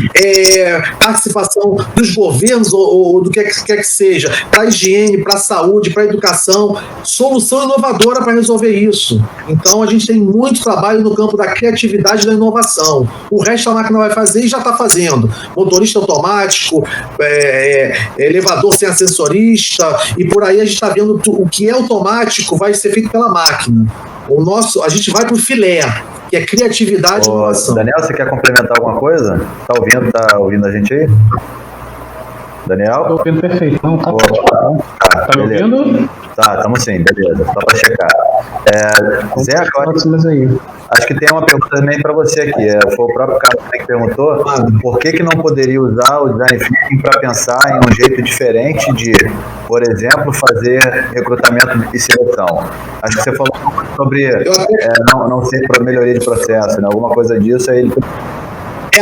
participação dos governos ou do que quer que seja, para a higiene, para a saúde, para a educação, solução inovadora para resolver isso. Então a gente tem muito trabalho no campo da criatividade e da inovação. O resto a máquina vai fazer e já está fazendo. Motorista automático, elevador sem ascensorista, e por aí a gente está vendo o que é automático vai ser feito pela máquina. A gente vai para o filé, que é criatividade e inovação. Daniel, você quer complementar alguma coisa? Tá ouvindo a gente aí? Daniel? Estou ouvindo perfeito. Não, tá me ouvindo? Tá, estamos sim, beleza. Só para checar. Zé, agora, acho que tem uma pergunta também para você aqui. Foi o próprio Carlos que perguntou por que não poderia usar o Design Thinking para pensar em um jeito diferente de, por exemplo, fazer recrutamento e seleção. Acho que você falou sobre não ser para melhoria de processo, né? Alguma coisa disso aí.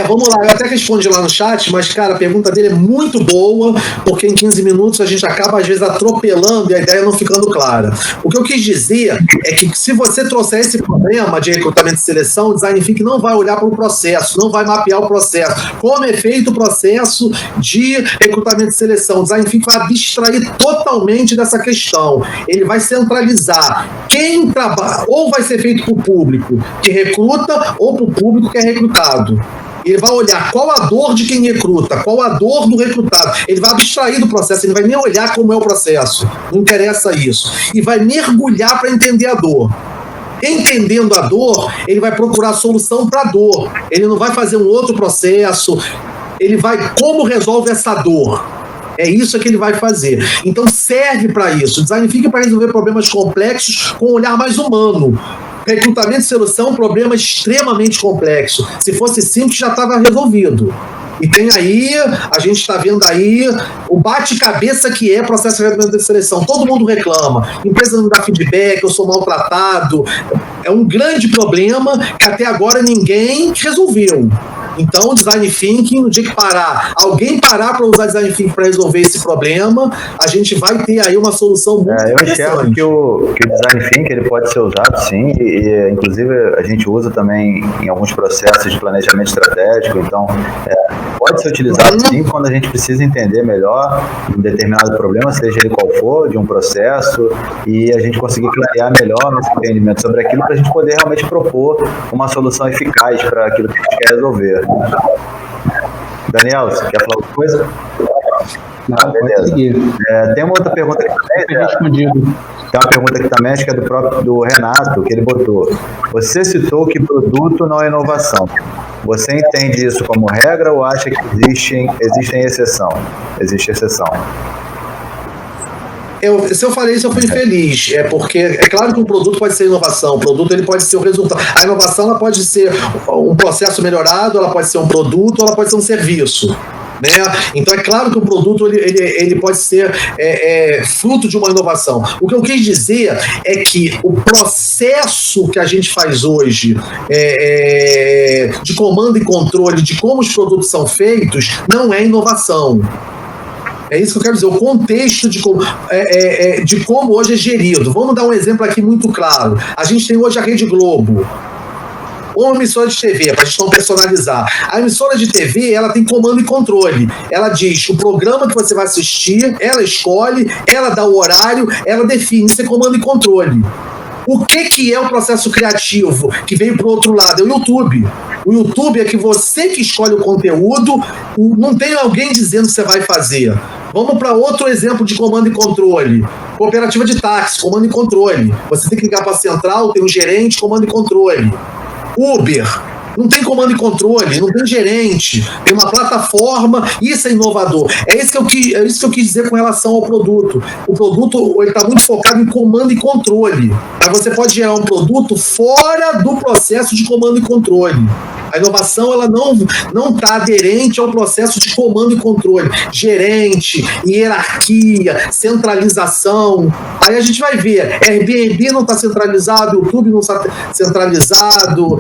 Vamos lá, eu até respondi lá no chat, mas, cara, a pergunta dele é muito boa, porque em 15 minutos a gente acaba, às vezes, atropelando e a ideia não ficando clara. O que eu quis dizer é que se você trouxer esse problema de recrutamento e seleção, o Design Thinking não vai olhar para o processo, não vai mapear o processo. Como é feito o processo de recrutamento e seleção? O Design Thinking vai abstrair totalmente dessa questão. Ele vai centralizar quem trabalha, ou vai ser feito para o público que recruta, ou para o público que é recrutado. Ele vai olhar qual a dor de quem recruta, qual a dor do recrutado. Ele vai abstrair do processo, ele não vai nem olhar como é o processo. Não interessa isso. E vai mergulhar para entender a dor. Entendendo a dor, ele vai procurar solução para a dor. Ele não vai fazer um outro processo. Ele vai, como resolve essa dor? É isso que ele vai fazer. Então serve para isso. O Design Thinking para resolver problemas complexos com um olhar mais humano. Recrutamento e seleção é um problema extremamente complexo. Se fosse simples, já estava resolvido. E tem aí, a gente está vendo aí o bate-cabeça que é processo de recrutamento e seleção. Todo mundo reclama. Empresa não dá feedback, eu sou maltratado. É um grande problema que até agora ninguém resolveu. Então, o Design Thinking, no dia que alguém parar para usar Design Thinking para resolver esse problema, a gente vai ter aí uma solução muito interessante. Eu enxergo que o Design Thinking ele pode ser usado, sim, e inclusive a gente usa também em alguns processos de planejamento estratégico, então pode ser utilizado, sim, quando a gente precisa entender melhor um determinado problema, seja ele qual for, de um processo, e a gente conseguir clarear melhor nosso entendimento sobre aquilo para a gente poder realmente propor uma solução eficaz para aquilo que a gente quer resolver. Daniel, você quer falar alguma coisa? Não, beleza. Tem uma outra pergunta aqui também. Tem uma pergunta aqui também, acho que é do Renato, que ele botou. Você citou que produto não é inovação. Você entende isso como regra ou acha que existem exceção? Existe exceção. Se eu falei isso, eu fui infeliz. Porque é claro que um produto pode ser inovação, o produto ele pode ser o resultado. A inovação ela pode ser um processo melhorado, ela pode ser um produto, ela pode ser um serviço. Né? Então é claro que o produto ele pode ser fruto de uma inovação. O que eu quis dizer é que o processo que a gente faz hoje de comando e controle de como os produtos são feitos não é inovação. É isso que eu quero dizer, o contexto de como hoje é gerido. Vamos dar um exemplo aqui muito claro. A gente tem hoje a Rede Globo, uma emissora de TV, para a gente não personalizar. A emissora de TV, ela tem comando e controle. Ela diz o programa que você vai assistir, ela escolhe, ela dá o horário, ela define. Isso é comando e controle. O que é o processo criativo que veio para o outro lado? É o YouTube. O YouTube é que você que escolhe o conteúdo, não tem alguém dizendo o que você vai fazer. Vamos para outro exemplo de comando e controle. Cooperativa de táxi, comando e controle. Você tem que ligar para a central, tem um gerente, comando e controle. Uber, não tem comando e controle, não tem gerente, tem uma plataforma, isso é inovador. É isso que eu quis dizer com relação ao produto. O produto está muito focado em comando e controle. Mas você pode gerar um produto fora do processo de comando e controle. A inovação ela não está aderente ao processo de comando e controle. Gerente, hierarquia, centralização. Aí a gente vai ver, Airbnb não está centralizado, YouTube não está centralizado,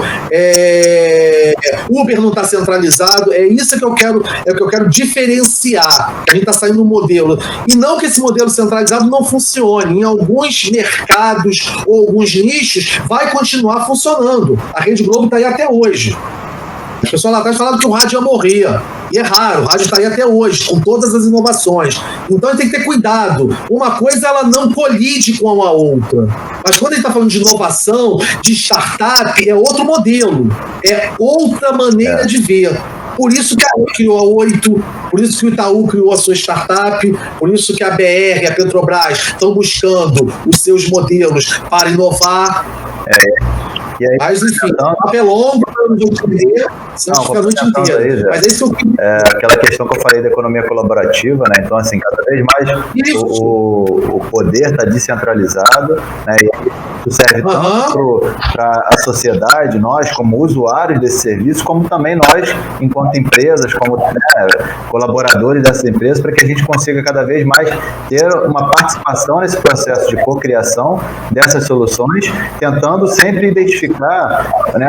Uber não está centralizado. É isso que eu quero diferenciar. A gente está saindo do modelo. E não que esse modelo centralizado não funcione. Em alguns mercados ou alguns nichos vai continuar funcionando. A Rede Globo está aí até hoje. As pessoas lá atrás falavam que o rádio ia morrer. E é raro, o rádio está aí até hoje, com todas as inovações. Então a gente tem que ter cuidado. Uma coisa ela não colide com a outra. Mas quando a gente está falando de inovação, de startup, é outro modelo. É outra maneira de ver. Por isso que a Oi criou a 8, por isso que o Itaú criou a sua startup, por isso que a BR e a Petrobras estão buscando os seus modelos para inovar. E aí, mas, enfim, é longo para a gente entender, senão fica a noite inteira. Mas esse aquela questão que eu falei da economia colaborativa, né? Então, assim, cada vez mais o poder está descentralizado, né? E isso serve tanto para a sociedade, nós como usuários desse serviço, como também nós, enquanto empresas, como colaboradores dessas empresas, para que a gente consiga cada vez mais ter uma participação nesse processo de cocriação dessas soluções, tentando sempre identificar, né,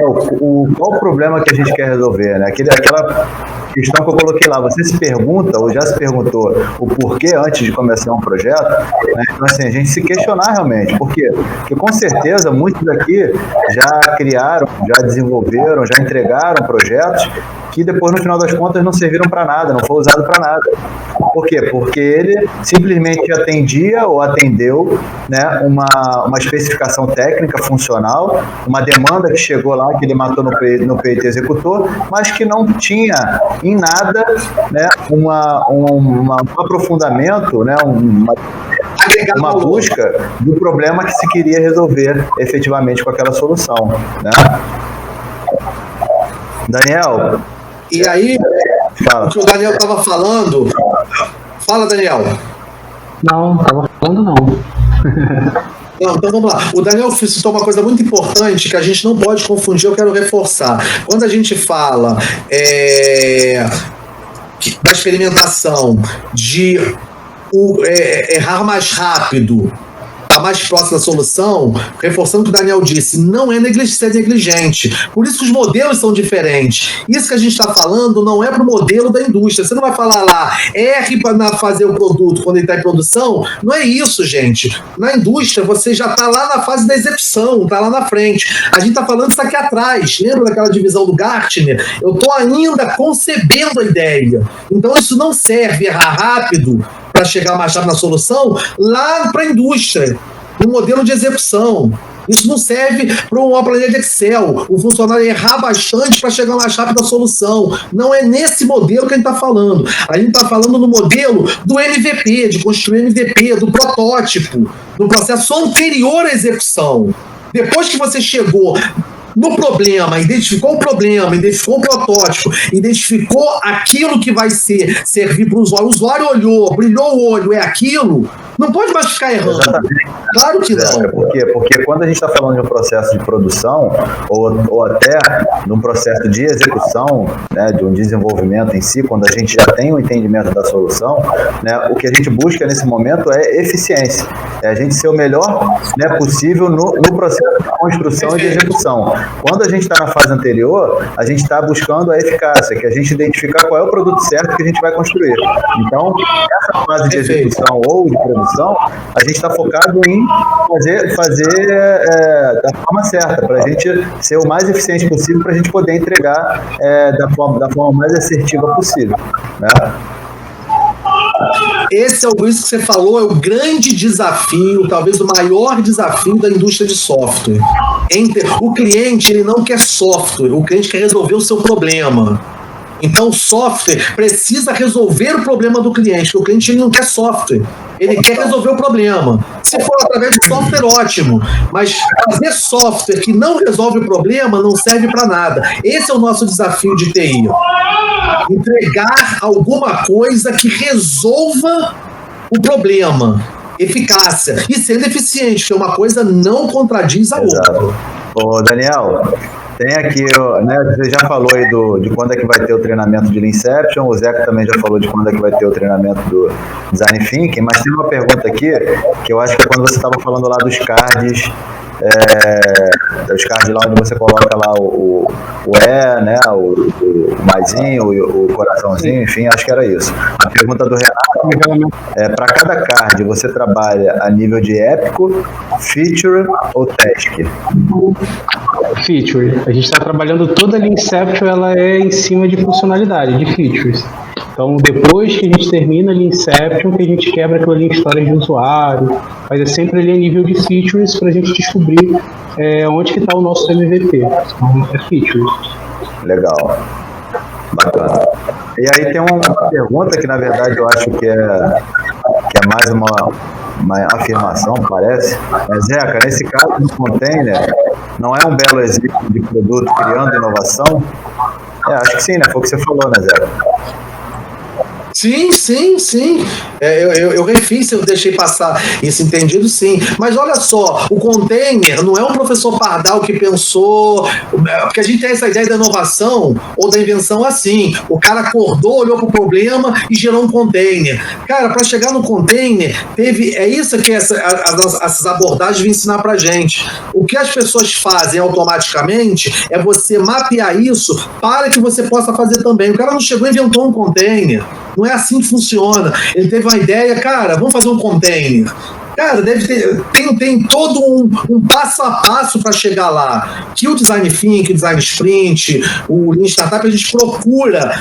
qual o problema que a gente quer resolver, né? Aquela questão que eu coloquei lá, você se pergunta, ou já se perguntou o porquê antes de começar um projeto, né? Então, assim, a gente se questionar realmente, por quê? Porque com certeza muitos aqui já criaram, já desenvolveram, já entregaram projetos que depois, no final das contas, não serviram para nada, não foi usado para nada. Por quê? Porque ele simplesmente atendia ou atendeu, né, uma especificação técnica funcional, uma demanda que chegou lá, que ele matou no peito e executou, mas que não tinha em nada, né, um aprofundamento, né, uma busca do problema que se queria resolver efetivamente com aquela solução, né? Daniel? E aí, o que o Daniel estava falando... Fala, Daniel. Não, estava falando não. Não, então vamos lá. O Daniel citou uma coisa muito importante que a gente não pode confundir, eu quero reforçar. Quando a gente fala da experimentação de errar mais rápido, estar mais próximo da solução, reforçando o que o Daniel disse, não é ser negligente. Por isso que os modelos são diferentes. Isso que a gente está falando não é para o modelo da indústria. Você não vai falar lá, erre para fazer o produto quando ele está em produção. Não é isso, gente. Na indústria, você já está lá na fase da execução, está lá na frente. A gente está falando isso aqui atrás. Lembra daquela divisão do Gartner? Eu estou ainda concebendo a ideia. Então, isso não serve errar rápido para chegar mais rápido na solução lá para a indústria, no modelo de execução. Isso não serve para uma planilha de Excel, o funcionário errar bastante para chegar mais rápido na solução. Não é nesse modelo que a gente está falando. A gente está falando no modelo do MVP, de construir MVP, do protótipo, do processo anterior à execução. Depois que você chegou no problema, identificou o problema, identificou o protótipo, identificou aquilo que vai servir para o usuário olhou, brilhou o olho, é aquilo, não pode mais ficar errando. Exatamente. Claro que não. Por quê? Porque quando a gente está falando de um processo de produção, ou até de um processo de execução, né, de um desenvolvimento em si, quando a gente já tem o entendimento da solução, né, o que a gente busca nesse momento é eficiência. É a gente ser o melhor, né, possível no processo de construção e de execução. Quando a gente está na fase anterior, a gente está buscando a eficácia, que a gente identificar qual é o produto certo que a gente vai construir. Então, essa fase de execução ou de produção, a gente está focado em fazer da forma certa, para a gente ser o mais eficiente possível, para a gente poder entregar da forma mais assertiva possível, né? Esse é isso que você falou, é o grande desafio, talvez o maior desafio da indústria de software. O cliente, ele não quer software, o cliente quer resolver o seu problema. Então o software precisa resolver o problema do cliente, porque o cliente ele não quer software, ele quer resolver o problema. Se for através de software, ótimo, mas fazer software que não resolve o problema não serve para nada. Esse é o nosso desafio de TI. Entregar alguma coisa que resolva o problema. Eficácia. E sendo eficiente, porque uma coisa não contradiz a outra. Ô, Daniel, tem aqui, né, você já falou aí de quando é que vai ter o treinamento de Leanception, o Zeca também já falou de quando é que vai ter o treinamento do Design Thinking, mas tem uma pergunta aqui, que eu acho que é quando você estava falando lá dos cards, os cards lá onde você coloca lá o né, o maisinho, o coraçãozinho, enfim, acho que era isso. A pergunta do Renato para cada card, você trabalha a nível de épico, feature ou task? Feature. A gente está trabalhando toda a Leanception, ela é em cima de funcionalidade, de features. Então, depois que a gente termina a Leanception, que a gente quebra aquilo ali em histórias de usuário, mas é sempre ali a nível de features para a gente descobrir onde que está o nosso MVP. Então, é features. Legal. Bacana. E aí tem uma pergunta que, na verdade, eu acho que é mais uma afirmação, parece. Mas, Zeca, nesse caso do container, não é um belo exemplo de produto criando inovação? Acho que sim, né? Foi o que você falou, né, Zeca? Sim. Eu refiz, eu deixei passar esse entendido, sim. Mas olha só, o container não é um professor Pardal que pensou, porque a gente tem essa ideia da inovação ou da invenção assim. O cara acordou, olhou para o problema e gerou um container. Cara, para chegar no container, é isso que essas abordagens vão ensinar para gente. O que as pessoas fazem automaticamente é você mapear isso para que você possa fazer também. O cara não chegou e inventou um container. Não é assim que funciona. Ele teve uma ideia, cara, vamos fazer um container. Cara, tem todo um passo a passo para chegar lá. Que o Design Thinking, o Design Sprint, o Lean Startup, a gente procura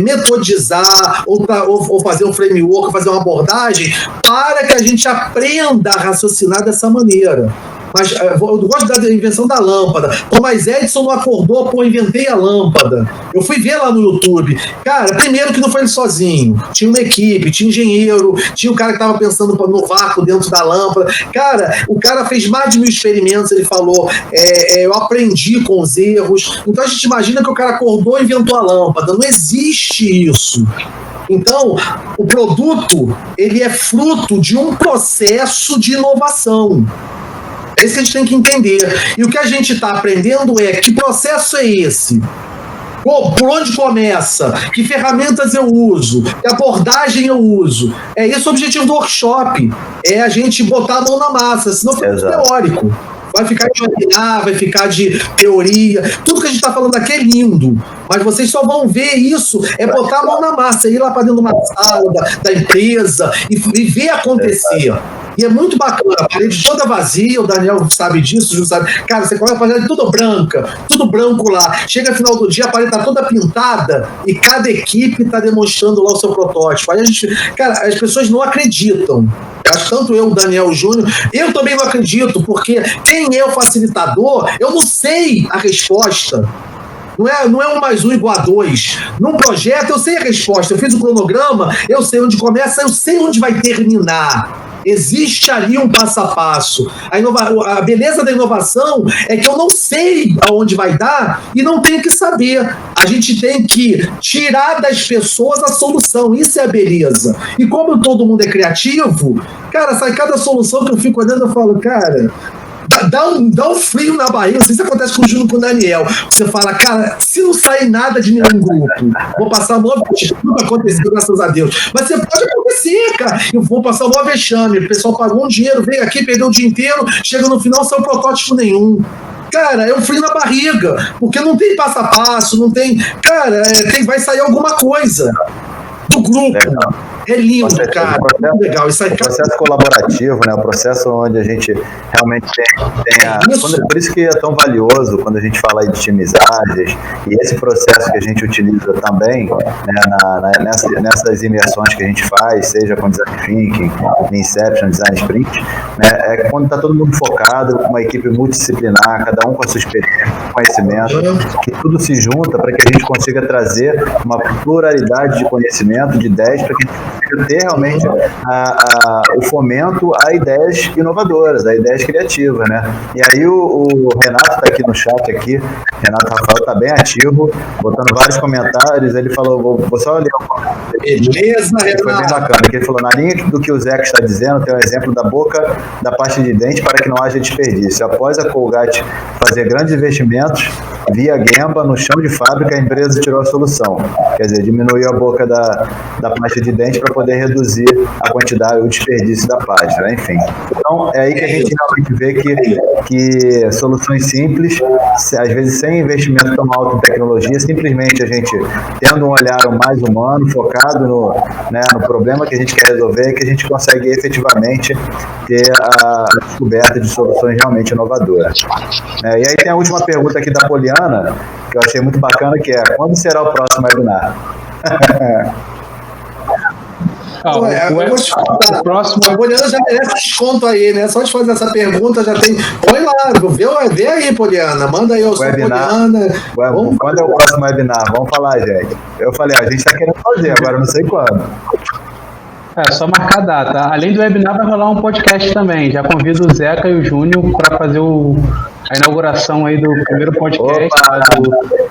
metodizar ou fazer um framework, fazer uma abordagem para que a gente aprenda a raciocinar dessa maneira. Mas eu gosto da invenção da lâmpada. Thomas Edison não acordou, inventei a lâmpada. Eu fui ver lá no YouTube. Cara, primeiro que não foi ele sozinho. Tinha uma equipe, tinha engenheiro, tinha o cara que estava pensando no vácuo dentro da lâmpada. Cara, o cara fez mais de 1000 experimentos, ele falou, eu aprendi com os erros. Então a gente imagina que o cara acordou e inventou a lâmpada. Não existe isso. Então, o produto, ele é fruto de um processo de inovação. É isso que a gente tem que entender. E o que a gente está aprendendo é que processo é esse? Por onde começa? Que ferramentas eu uso? Que abordagem eu uso? É esse o objetivo do workshop. É a gente botar a mão na massa, senão fica teórico. Vai ficar de imaginar, vai ficar de teoria. Tudo que a gente está falando aqui é lindo. Mas vocês só vão ver isso, botar a mão na massa, ir lá para dentro de uma sala da empresa e ver acontecer. E é muito bacana, a parede toda vazia, o Daniel sabe disso, o Ju sabe. Cara, você começa a parede toda branca, tudo branco lá. Chega no final do dia, a parede tá toda pintada e cada equipe tá demonstrando lá o seu protótipo. Aí as pessoas não acreditam. Tanto eu, o Daniel, o Júnior, eu também não acredito, porque quem é o facilitador, eu não sei a resposta. Não é 1 mais 1 igual a 2. Num projeto, eu sei a resposta. Eu fiz o cronograma, eu sei onde começa, eu sei onde vai terminar. Existe ali um passo a passo. A beleza da inovação é que eu não sei aonde vai dar e não tenho que saber. A gente tem que tirar das pessoas a solução. Isso é a beleza. E como todo mundo é criativo, cara, sai cada solução que eu fico olhando, eu falo, cara... Dá um frio na barriga, não sei se acontece com o Júnior e com o Daniel. Você fala, cara, se não sair nada de nenhum grupo, vou passar o maior vexame. Nunca aconteceu, graças a Deus. Mas você pode acontecer, cara. Eu vou passar o maior vexame. O pessoal pagou um dinheiro, veio aqui, perdeu o dia inteiro, chega no final sem protótipo nenhum. Cara, é um frio na barriga, porque não tem passo a passo, não tem... Cara, vai sair alguma coisa do grupo. É lindo, cara. Processo, legal. Isso aí, o processo colaborativo, né? O processo onde a gente realmente tem a... Por isso que é tão valioso quando a gente fala aí de times ágeis, e esse processo que a gente utiliza também, né, nessas imersões que a gente faz, seja com Design Thinking, Inception, Design Sprint, né, é quando está todo mundo focado, uma equipe multidisciplinar, cada um com a sua experiência, conhecimento, que tudo se junta para que a gente consiga trazer uma pluralidade de conhecimento, de ideias, para que a gente consiga ter realmente o fomento a ideias inovadoras, a ideias criativas, né? E aí o Renato está aqui no chat aqui, Renato Rafael está bem ativo, botando vários comentários, ele falou, vou só ler beleza, Renato. Foi bem bacana, que ele falou, na linha do que o Zeca está dizendo, tem um exemplo da boca da pasta de dente para que não haja desperdício. Após a Colgate fazer grandes investimentos, via Gemba, no chão de fábrica, a empresa tirou a solução. Quer dizer, diminuiu a boca da pasta de dente para poder reduzir a quantidade, o desperdício da pasta, enfim. Então, é aí que a gente realmente vê que soluções simples, às vezes sem investimento tão alto em tecnologia, simplesmente a gente tendo um olhar mais humano, focado no problema que a gente quer resolver, que a gente consegue efetivamente ter a descoberta de soluções realmente inovadoras. E aí tem a última pergunta aqui da Poliana, que eu achei muito bacana, que é: quando será o próximo webinar? O próximo... A Poliana já merece desconto aí, né? Só de fazer essa pergunta já tem... Põe lá, vê aí, Poliana. Manda aí, eu sou Poliana. Quando é o próximo webinar? Vamos falar, gente. Eu falei, a gente está querendo fazer, agora eu não sei quando. É só marcar a data. Além do webinar, vai rolar um podcast também. Já convido o Zeca e o Júnior para fazer a inauguração aí do primeiro podcast.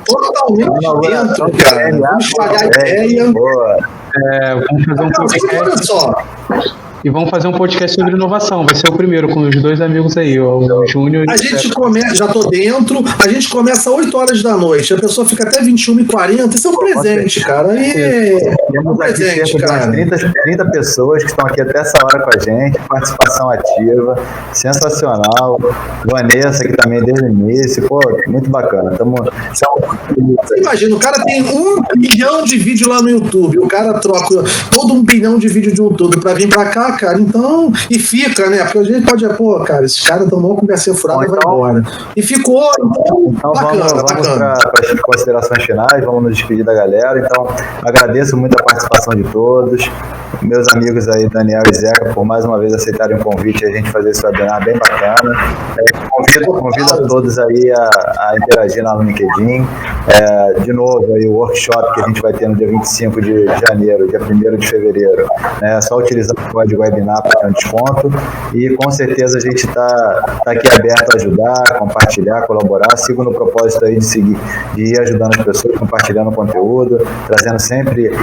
Totalmente dentro, cara. Vamos pagar a ideia. Vamos fazer um podcast. E vamos fazer um podcast sobre inovação. Vai ser o primeiro com os dois amigos aí, o Júnior e o gente começa, já tô dentro, a gente começa às 8 horas da noite, a pessoa fica até 21h40, isso é um presente, cara. Temos aqui cerca de umas 30 pessoas que estão aqui até essa hora com a gente, participação ativa, sensacional. Vanessa, que também desde o início, pô, muito bacana. Você imagina, o cara tem 1 bilhão de vídeo lá no YouTube, o cara troca todo 1 bilhão de vídeo de YouTube pra vir pra cá, cara, então, e fica, né, porque a gente pode, cara, esses caras tomou uma conversinha furada e vai embora. E ficou, então bacana. Vamos para as considerações finais, vamos nos despedir da galera. Então, agradeço muito a participação de todos, meus amigos aí, Daniel e Zeca, por mais uma vez aceitarem o convite e a gente fazer esse webinar bem bacana. Convido a todos aí a interagir lá no LinkedIn. De novo, aí, o workshop que a gente vai ter no dia 25 de janeiro, dia 1º de fevereiro. É só utilizar o código webinar para ter um desconto, e com certeza a gente está aqui aberto a ajudar, compartilhar, colaborar. Sigo no propósito aí de ir ajudando as pessoas, compartilhando o conteúdo, trazendo sempre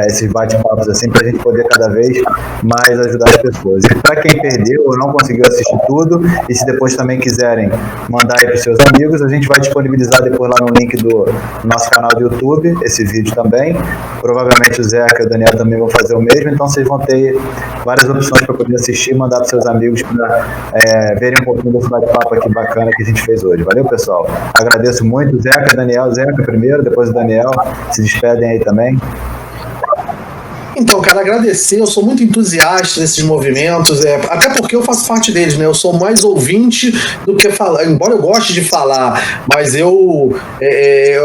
esses bate-papos assim, para a gente poder cada vez mais ajudar as pessoas. E para quem perdeu ou não conseguiu assistir tudo, e se depois também quiserem mandar aí para os seus amigos, a gente vai disponibilizar depois lá no link do nosso canal do YouTube, esse vídeo também. Provavelmente o Zeca e o Daniel também vão fazer o mesmo, então vocês vão ter várias opções para poder assistir e mandar para seus amigos para verem um pouquinho desse bate-papo aqui bacana que a gente fez hoje. Valeu, pessoal? Agradeço muito. Zeca, Daniel. Zeca primeiro, depois o Daniel. Se despedem aí também. Então, cara, agradecer, eu sou muito entusiasta desses movimentos, até porque eu faço parte deles, né? Eu sou mais ouvinte do que falar, embora eu goste de falar, mas eu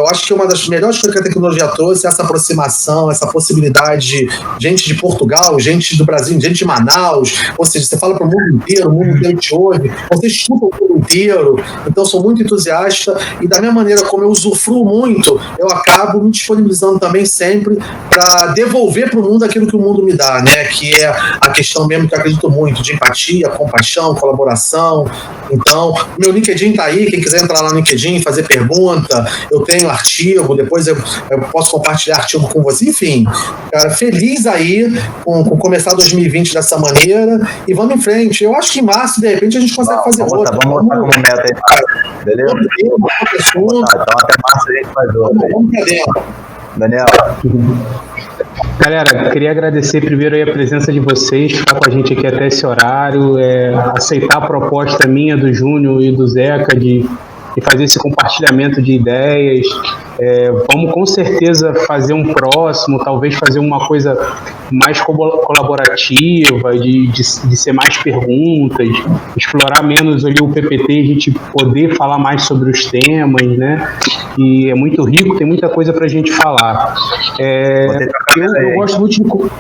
acho que uma das melhores coisas que a tecnologia trouxe é essa aproximação, essa possibilidade de gente de Portugal, gente do Brasil, gente de Manaus, ou seja, você fala para o mundo inteiro te ouve, você escuta o mundo inteiro, então eu sou muito entusiasta, e da minha maneira como eu usufruo muito, eu acabo me disponibilizando também sempre para devolver para o mundo aquilo que o mundo me dá, né? Que é a questão mesmo que eu acredito muito, de empatia, compaixão, colaboração. Então, meu LinkedIn tá aí, quem quiser entrar lá no LinkedIn, fazer pergunta, eu tenho artigo, depois eu posso compartilhar artigo com você, enfim. Cara, feliz aí com começar 2020 dessa maneira, e vamos em frente. Eu acho que em março, de repente, a gente consegue fazer outra. Vamos botar como meta aí, beleza? Então, até março a gente faz outra. Vamos pra dentro. Daniel. Galera, queria agradecer primeiro aí a presença de vocês, ficar com a gente aqui até esse horário, aceitar a proposta minha, do Júnior e do Zeca de e fazer esse compartilhamento de ideias. Vamos com certeza fazer um próximo, talvez fazer uma coisa mais colaborativa, de ser mais perguntas, explorar menos ali o PPT, a gente poder falar mais sobre os temas, né? E é muito rico, tem muita coisa para a gente falar. Eu gosto muito de...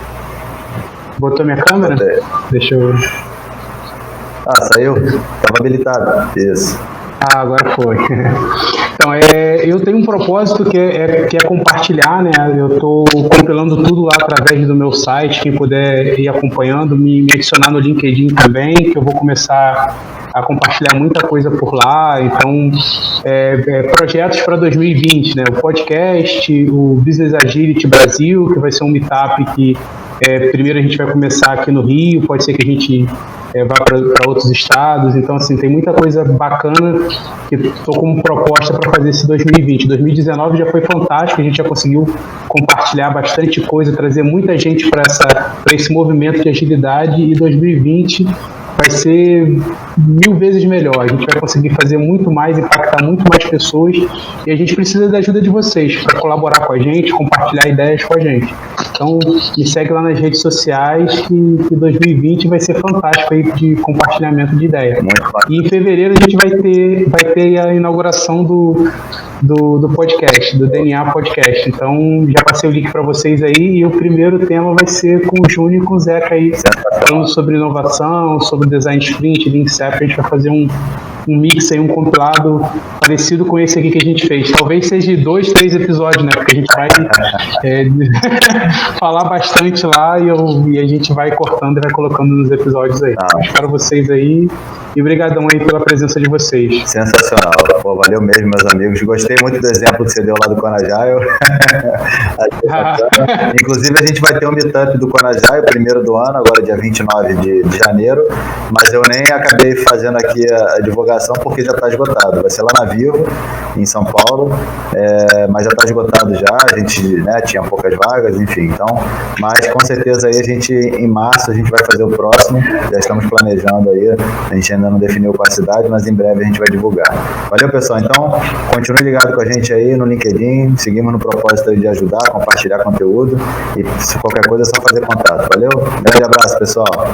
Botou minha câmera? Deixa eu... Saiu? Estava habilitado. Isso. Agora foi. Então, eu tenho um propósito que é compartilhar, né? Eu estou compilando tudo lá através do meu site. Quem puder ir acompanhando, me adicionar no LinkedIn também, que eu vou começar a compartilhar muita coisa por lá. Então, projetos para 2020, né? O podcast, o Business Agility Brasil, que vai ser um meetup que primeiro a gente vai começar aqui no Rio, pode ser que a gente vá para outros estados. Então, assim, tem muita coisa bacana que estou como proposta para fazer esse 2020. 2019 já foi fantástico, a gente já conseguiu compartilhar bastante coisa, trazer muita gente para esse movimento de agilidade, e 2020 vai ser 1000 vezes melhor. A gente vai conseguir fazer muito mais, impactar muito mais pessoas, e a gente precisa da ajuda de vocês para colaborar com a gente, compartilhar ideias com a gente. Então, me segue lá nas redes sociais, que 2020 vai ser fantástico aí de compartilhamento de ideias. E em fevereiro a gente vai ter a inauguração do podcast, do DNA Podcast. Então, já passei o link para vocês aí, e o primeiro tema vai ser com o Júnior e com o Zeca aí, falando sobre inovação, sobre design sprint, Lean Inception. A gente vai fazer um mix aí, um compilado parecido com esse aqui que a gente fez. Talvez seja 2, 3 episódios, né? Porque a gente vai falar bastante lá, e a gente vai cortando e vai colocando nos episódios aí. Espero vocês aí, e obrigadão aí pela presença de vocês. Sensacional. Pô, valeu mesmo, meus amigos. Gostei muito do exemplo que você deu lá do Conagile. Inclusive, a gente vai ter um meetup do Conagile, primeiro do ano, agora dia 29 de janeiro, mas eu nem acabei fazendo aqui a divulgação porque já está esgotado. Vai ser lá na Vivo, em São Paulo, mas já está esgotado já. A gente, né, tinha poucas vagas, enfim. Então, mas com certeza aí em março a gente vai fazer o próximo. Já estamos planejando aí. A gente ainda não definiu qual a cidade, mas em breve a gente vai divulgar. Valeu, pessoal. Então, continue ligado com a gente aí no LinkedIn. Seguimos no propósito de ajudar, compartilhar conteúdo. E se qualquer coisa é só fazer contato. Valeu? Grande abraço, pessoal.